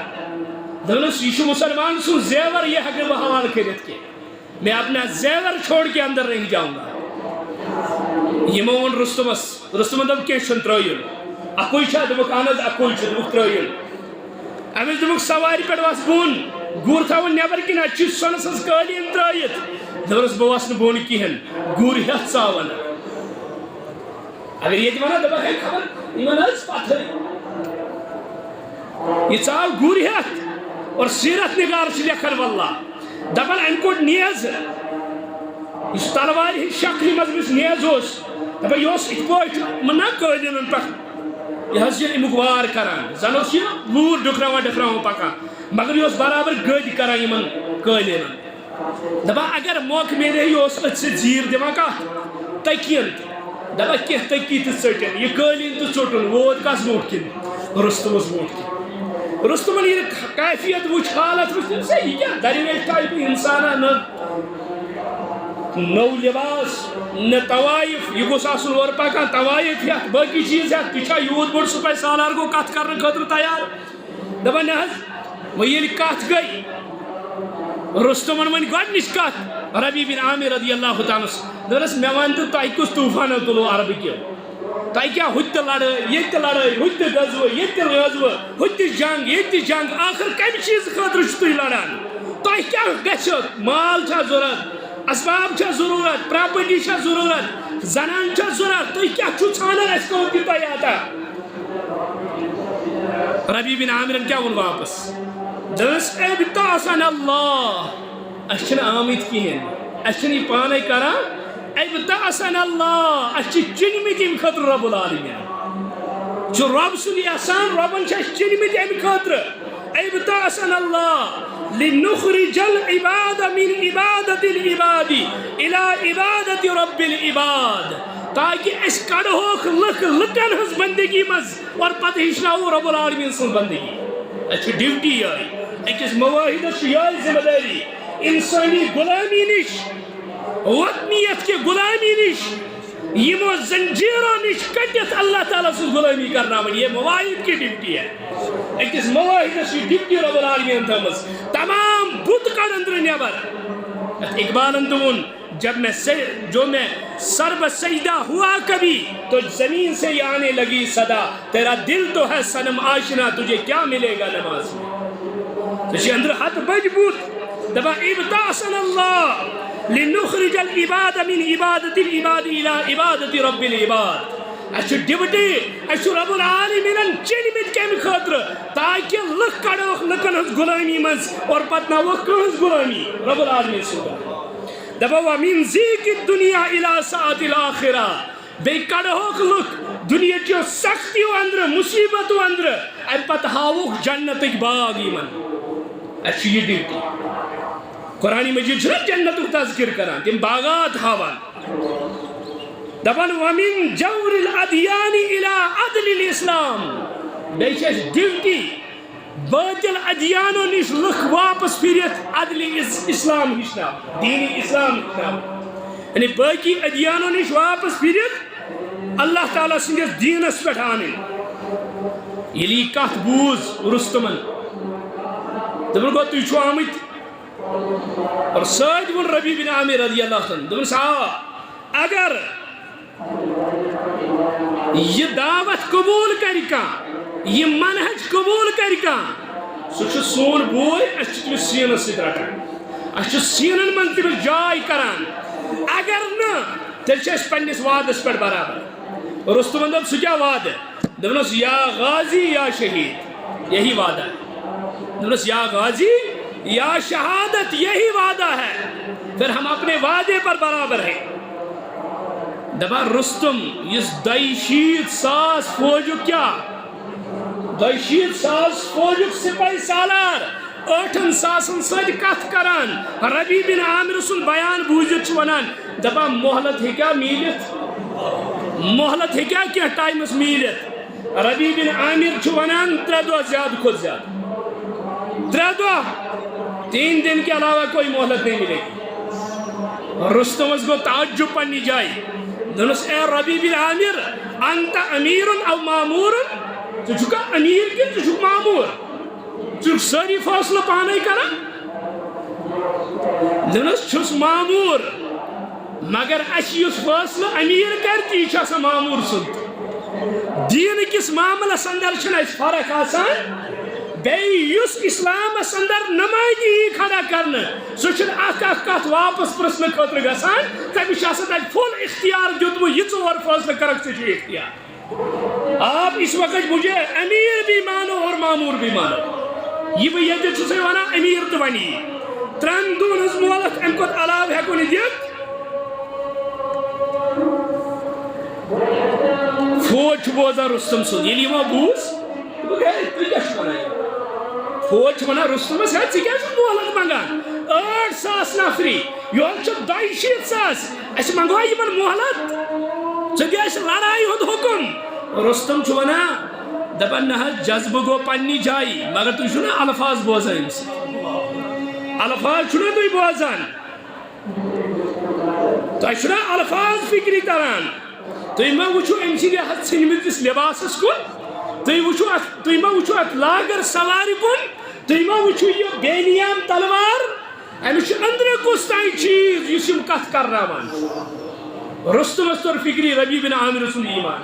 دوٚپنَس یہِ چھُ مُسلمان سُنٛد زیور یہِ ہٮ۪کہٕ نہٕ بہٕ حوالہٕ کٔرِتھ کینٛہہ میں اپنا زیور چھوڑ کے اندر نہیں جاؤں گا یمو ووٚن رستمن دوٚپ کینٛہہ چھُنہٕ ترٛٲیُن اکوے چھا دوٚپُکھ اہن حظ اکوے چھُ دوٚپُکھ ترٛٲیُن أمِس دوٚپُکھ سوارِ پٮ۪ٹھ وس بۄن گُر تھاوُن نٮ۪بر کِنۍ اَتہِ چھُ سۄنہٕ سٕنٛز قٲلیٖن ترٛٲیِتھ دوٚپنَس بہٕ وسنہٕ بۄن کِہیٖنۍ گُر ہٮ۪تھ ژاون اگر ییٚتہِ ونان دپان ہے خبر یِمن حظ پتھٕے یہِ ژاو گُر ہٮ۪تھ اور سیرت نگار چھِ لیکھان واللہ دپان امہِ کوٚڑ نیزٕ یُس تلوارِ ہِنٛدِ شکلہِ منٛز أمِس نیز اوس دپان یہِ اوس یِتھ پٲٹھۍ منا قٲلیٖنن پٮ۪ٹھ یہ حظ چھِ امیُک وار کران زن اوس یہِ لوٗر ڈُکراوان پکان مگر یہِ اوس برابر گٔدۍ کران یِمن قٲلیٖنن دپان اگر موقعہٕ میلے یہِ اوس أتھۍ سۭتۍ زیٖر دِوان کتھ تٔکین تہِ دپان کینٛہہ تٔکی تہٕ ژٔٹِن یہِ قٲلیٖن تہٕ ژوٚٹُن ووت کس برونٛٹھ کِنۍ رستمس برونٛٹھ کِنۍ رستمن ییٚلہِ کیفیت وٕچھ حالت وٕچھ تٔمِس ہے یہِ کیٛاہ درویش ٹایپہٕ انسانا نو لباس نہ طوائف یہ گوٚژھ آسُن اورٕ پکان طوائف ہٮ۪تھ باقی چیٖز ہٮ۪تھ تہِ چھا یوٗت بوٚڑ سپاہ سالار گوٚو کتھ کرنہٕ خٲطرٕ تیار دپان نہ حظ وۄنۍ ییٚلہِ کتھ گٔے رستمن وۄنۍ گۄڈنِچ کتھ ربی بن عامر رضی اللہ تعالیٰ دوٚپنس مےٚ ون تہٕ تۄہہِ کُس طوٗفانا تُلوٕ عربہٕ کیو تۄہہِ کیٛاہ ہُتہِ تہِ لڑٲے ییٚتہِ تہِ لڑٲے ہُتہِ تہِ غزوٕ ییٚتہِ تہِ غزوٕ ہُتہِ تہِ جنگ ییٚتہِ تہِ جنگ آخر کمہِ چیٖزٕ خٲطرٕ چھِو تُہۍ لڑان تۄہہِ کیٛاہ گژھِ مال چھا ضروٗرت اسباب چھا ضروٗرت پراپرٹی چھا ضروٗرت زنان چھا ضروٗرت تُہۍ کیٛاہ چھِو ژھانڈان اَسہِ کوٚر تہِ تۄہہِ عطا ربی بن عامرن کیٛاہ ووٚن واپس دوٚپنس ابتعثنا اللہ أسۍ چھِنہٕ آمٕتۍ کِہیٖنۍ اَسہِ چھِنہٕ یہِ پانے کران ابتعثنا اللہ اَسہِ چھِ چُنمٕتۍ اَمہِ خٲطرٕ رب العالمیٖن چھُ رب سُنٛد احسان ربن چھِ اَسہِ چُنمٕتۍ اَمہِ خٲطرٕ ابتعثنا اللہ لنخرج العباد من عبادة العباد إلى عبادة رب العباد تاکہ أسۍ کڑہوکھ لُکن ہٕنٛز بندگی منٛز اور پتہٕ ہیٚچھناوو رب العالمیٖن سٕنٛز بندگی اَسہِ چھِ ڈیوٹی یِہے أکِس مواحدس چھِ یِہے ذمہٕ دٲری انسٲنی غلامی نِش وطنیت کہِ غلامی نِش یِمو زنجیرو نِش کٔڑِتھ اللہ تعالیٰ سٕنٛز غلامی کرناوٕنۍ یہ مواحد کی ڈیوٹی ہے أکِس مواحدس چھِ ڈیوٹی رب العالمیٖن تھٲومٕژ تمام بُت کڑ أنٛدرٕ نٮ۪بر اقبالن تہِ ووٚن جو میں سر بہ سجدہ ہوا کبھی تو زمین سے یہ آنے لگی صدا تیرا دل تو ہے صنم آشنا تجھے کیا ملے گا نماز میں تو اندر ہاتھ بجبوت دبا ابتعثنا اللہ لنخرج العباد من عبادت العباد الى عبادت رب العباد اچھو ڈیوٹی اچھو رب العالمین چنمت کم خاطر تاکہ لکھ کڑوکھ لکن ہز غلامی منز اور پتناوکھ ہز غلامی رب العالمین سوگا دبا ومن ذیک الدنیا الى ساعت الاخرہ بے کڑوکھ لکھ دنیا چو سختیو اندر مصیبتو اندر اے پت ہاوکھ جنت باغ ایمن اچھو یہ ڈیوٹی قرآن مجید چھنا جنت تذکر کران تم باغات ہاوان دبن ومن جور الادیان الى عدل الاسلام بیچ ڈیوٹی باطل ادیانو نش لکھ واپس پھرت عدل اسلام ہشنا دین اسلام ہشنا یعنی باقی ادیانو نش واپس پھرت اللہ تعالیٰ سندس دینس پہ آنن یلی کت بوز رستمن دبن گو تھی آمت اور سید ون ربی بن عامر رضی اللہ عنہ دبن صاحب اگر یہ دعوت قبول کرکا یہ منہج قبول کرکا سو سون بوئے اچھا سینس ست رٹان اچھا سینن من تمس جائے کران اگر نا تیل اس پنس وعدس پہ برابر رستمن دب سہ وعد دپنس یا غازی یا شہید یہی وعدہ دپنس یا غازی یا شہادت یہی وعدہ ہے، پھر ہم اپنے وعدے پر برابر ہیں۔ دبا رستم اس 2,600 فوجک کیا 2,600 فوجک سپاہی سالار 8,000 سۭتۍ کتھ کران، ربی بن عامر سُنٛد بیان بوٗزِتھ چھُ ونان دپان مہلت ہیٚکیٛاہ میٖلِتھ، مہلت ہیٚکیٛاہ کینٛہہ ٹایمس میٖلِتھ۔ ربی بن عامر چھُ ونان 3 دۄہ زیادٕ کھۄتہٕ زیادٕ 3 دۄہ، 3 دن کے علاوہ کوئی مہلت نہیں ملے گی۔ رستمس گو تعجب پننی جائے، دنس اے ربی بن عامر انت امیر او مامور، ژٕ چھُکھا امیر کِنہٕ ژٕ چھُکھ مامور، ژٕ چھُکھ سٲری فٲصلہٕ پانے کران؟ دنس چھُس مامور، مگر اَسہِ یُس فٲصلہٕ امیر کر تی چھُ آسان مامور سُنٛد۔ دین کس معاملس اندر چھنہٕ اَسہِ فرق آسان، بیٚیہِ یُس اسلامس اندر نمٲیندگی کھڑا کرنہٕ سُہ چھُنہٕ اکھ کتھ واپس پرژھنہٕ خٲطرٕ گژھان، تٔمِس چھُ آسان تتہِ فل اختیار دیُتمُت، یہِ ژٕ اورٕ فٲصلہٕ کرکھ ژےٚ چھُے اختیار۔ آپ اس وقت مجھے امیر بھی مانو اور مامور بھی مانو، یہ بہٕ ییٚتہِ چھُسے ونان امیر تہِ ونی 3 دۄہن ہٕنٛز مہلت، امہِ کھۄتہٕ علاوٕ ہٮ۪کو نہٕ دِتھ۔ فوج چھُ بوزان رستم سُنٛد، ییٚلہِ یِمو بوٗز تُہۍ کیٛاہ چھِو ونان، فوج چھُ ونان رستمس ہے ژٕ کیٛازِ چھُکھ مہلت منگان، 8,000 نفری یورٕ چھِ 2,600، أسۍ منگوا یِمن مہلت، ژٕ دِ اَسہِ لڑایہِ ہُنٛد حُکم۔ رستم چھُ ونان دپان نہ حظ جذبہٕ گوٚو پننہِ جایہِ، مگر تُہۍ چھِو نا الفاظ بوزان أمۍ سٕنٛدۍ، الفاظ چھِو نا تُہۍ بوزان، تۄہہِ چھُو نا الفاظ فکری تران، تُہۍ ما وٕچھو أمۍ سٕنٛدِ اَتھ ژھٕنمٕتِس لباسس کُن، تُہۍ ما وٕچھو اَتھ لاگر سوارِ کُن، تُہۍ ما وٕچھو یہِ بے نیام تلوار، أمِس چھُ أنٛدرٕ کُس تانۍ چیٖز یُس یِم کتھ کرناوان چھُ۔ رستمس توٚر فکری ربی بن عامر سُنٛد ایمان،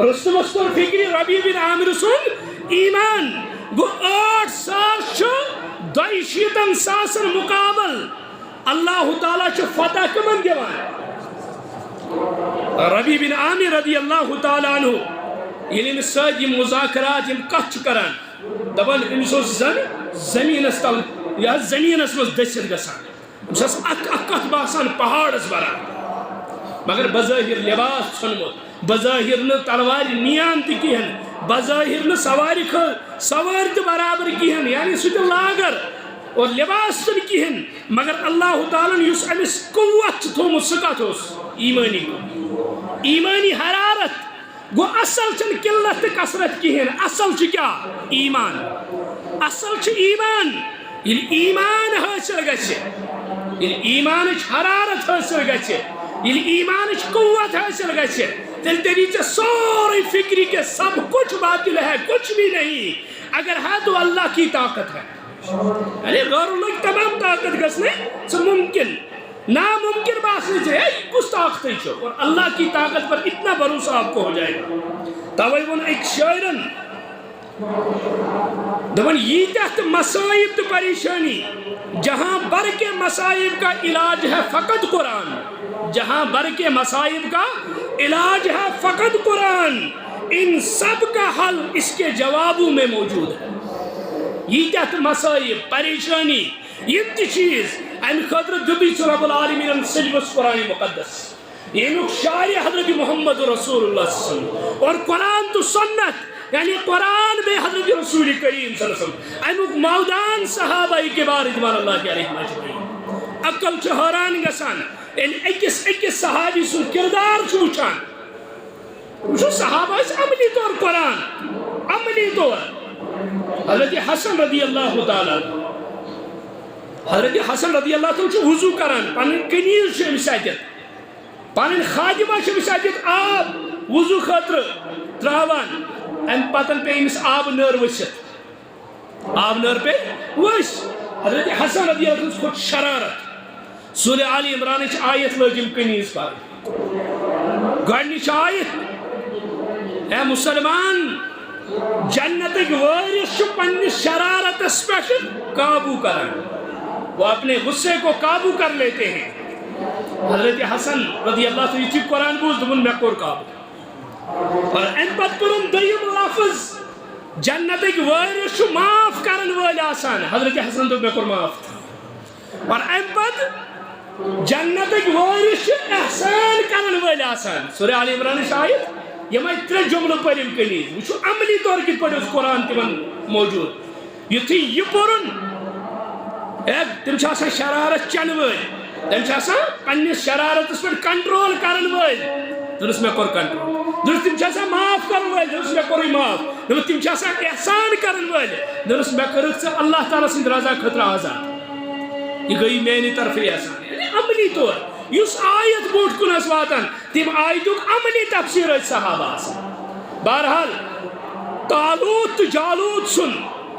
رستمس توٚر فکری ربی بن عامر سُنٛد ایمان، گوٚو 8,000 چھُ 2,600 مقابل، اللہ تعالیٰ چھُ فتح کٕمن دِوان؟ ربی بن عامر رضی اللہ تعالیٰ عنہ ییٚلہِ أمِس سۭتۍ یِم مذاکرات یِم کتھ چھِ کران، دپان أمِس اوس زن زمیٖنس تل یا زمیٖنس منٛز دٔسِتھ گژھان، أمِس ٲس اکھ کتھ باسان پہاڑس برابر، مگر بظٲہر لباس ژھُنمُت، بظٲہر نہٕ تلوارِ نیان تہِ کِہیٖنۍ، بظٲہر نہٕ سوارِ تہِ برابر کِہیٖنۍ، یعنی سُہ تہِ لاگر اور لباس تہِ نہٕ کِہیٖنۍ، مگر اللہ تعالیٰ ہن یُس أمِس قوت چھُ تھوٚومُت سُہ کتھ اوس ایمٲنی، ایمٲنی حرارت۔ گو اصل چھنہٕ قلت تہٕ کثرت کِہیٖنۍ، اصل چھُ کیٛاہ ایمان، اصل چھُ ایمان۔ ییٚلہِ ایمان حٲصِل گژھِ، ییٚلہِ ایمانٕچ حرارت حٲصِل گژھِ، ییٚلہِ ایمانٕچ قوت حٲصِل گژھِ، تیٚلہِ تٔری ژےٚ سورُے فکری کہ سب کچھ باطل ہے، کچھ بھی نہیں، اگر ہے تو اللہ کی طاقت ہے، ارے غیر اللہ تمام طاقت گژھنَے ژٕ ممکن ناممکن باسنے سے ہے کس طاقت چھو، اور اللہ کی طاقت پر اتنا بھروسہ آپ کو ہو جائے گا۔ توے ون ایک شاعرن دپان ییٖتیٛاہ مصائب تو پریشانی، جہاں بر کے مصائب کا علاج ہے فقط قرآن، جہاں بر کے مصائب کا علاج ہے فقط قرآن، ان سب کا حل اس کے جوابوں میں موجود ہے۔ ییٖتیٛاہ مصائب پریشانی یم تہِ چیز امہ خاطر دیُتُے رب العالمین سجبس قرآن مقدس، ییٚمیُک شاعر حضرت محمد رسول اللہ صلی اللہ علیہ وسلم، اور قرآن تو سنت یعنی قرآن بے حضرت رسول کریم صلی اللہ علیہ وسلم، امیُک مودان صحابہ کبار رضوان اللہ علیہم اجمعین۔ عقل چھُ حٲران گژھان ییٚلہِ أکِس صحابی سُنٛد کردار چھُ وٕچھان، وٕچھو صحابہ ٲسۍ عملی طور قرآن، عملی طور۔ حضرت حسن رضی اللہ تعالیٰ، حضرت حسن رضی اللہ تعالیٰ چھُ وضو کران، پنٕنۍ کنیٖز چھِ أمِس اَتٮ۪تھ، پنٕنۍ خادمہ چھِ أمِس اَتٮ۪تھ آب وضو خٲطرٕ ترٛاوان، امہِ پتہٕ پیٚیہِ أمِس آبہٕ نٲر ؤسِتھ، آبہٕ نٲر پیٚیہِ ؤسۍ۔ حضرت حسن رضی اللہ تعالیٰ کھوٚت شرارت، سورہ آل عمرانٕچ آیت لٲج أمۍ کنیٖز پرٕنۍ، گۄڈنِچ آیت، اے مسلمان جنتٕکۍ وٲرِث چھُ پننِس شرارتس پٮ۪ٹھ قابو کران، وہ اپنے غصے کو قابو کر لیتے ہیں۔ حضرت حسن رضی اللہ تعالیٰ یُتھُے قرآن بوٗز دوٚپُن مےٚ کوٚر قابو، اور امہِ پتہٕ کوٚرُن دوٚیِم لفظ، جنت وارث معاف کرن ول آسان حضرت حسن تو میں کور معاف اور ام پت جنت وارث احسان کرن ول آسان سورہ آل عمران آیت یہ ترے جملہ پرم کنیز وچھو عملی طور کت پہ قرآن تمن موجود یتھی یہ پورن تم شرارت چن ول تم پنس شرارتس پہ کنٹرول کرن ول دس میں کور کنٹرول دس تم معاف کرن ول دس میں کور معاف تم احسان کرن ول دس میں کرک اللہ تعالیٰ سند رضا خطر آزاد یہ گئی میانہ طرف احسان یعنی عملی طور اس آیت بوٹ کن واتان تم آیتک عملی تفسیر صحابہ بہرحال طالوت تو جالوت سن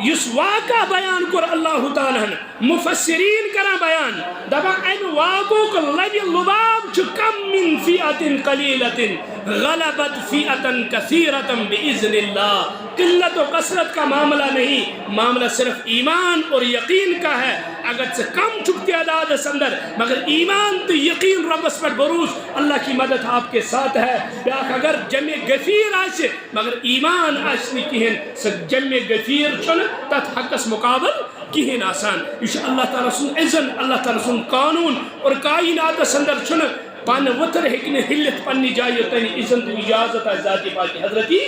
اس واقعہ بیان کر اللہ تعالیٰ مفسرین کرا بیان دبا ان واقعک لبی لباب چھ کم من فیعت قلیلت غلبت فیعتا کثیرتا بإذن اللہ قلت و کثرت کا معاملہ نہیں معاملہ صرف ایمان اور یقین کا ہے اگر سے کم چک تعداد اندر مگر ایمان تو یقین ربس پر بروس اللہ کی مدد آپ کے ساتھ ہے بیاک اگر جمع گفیر آئے مگر ایمان آئے کہن جمع گفیر چھن تت حقس مقابل کہن آسان یہ اللہ تعالیٰ سن اذن اللہ تعالیٰ سن قانون اور کائنات اندر چھن پان وطر ہکنے ہلت پنی جائے تین اذن تو اجازت ہے ذاتی پاکی حضرتی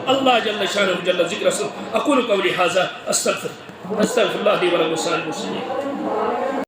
اللہ جل شانہ جل ذکر اقول قولی حاضر استغفر اللہ لی ولکم سائر المسلمین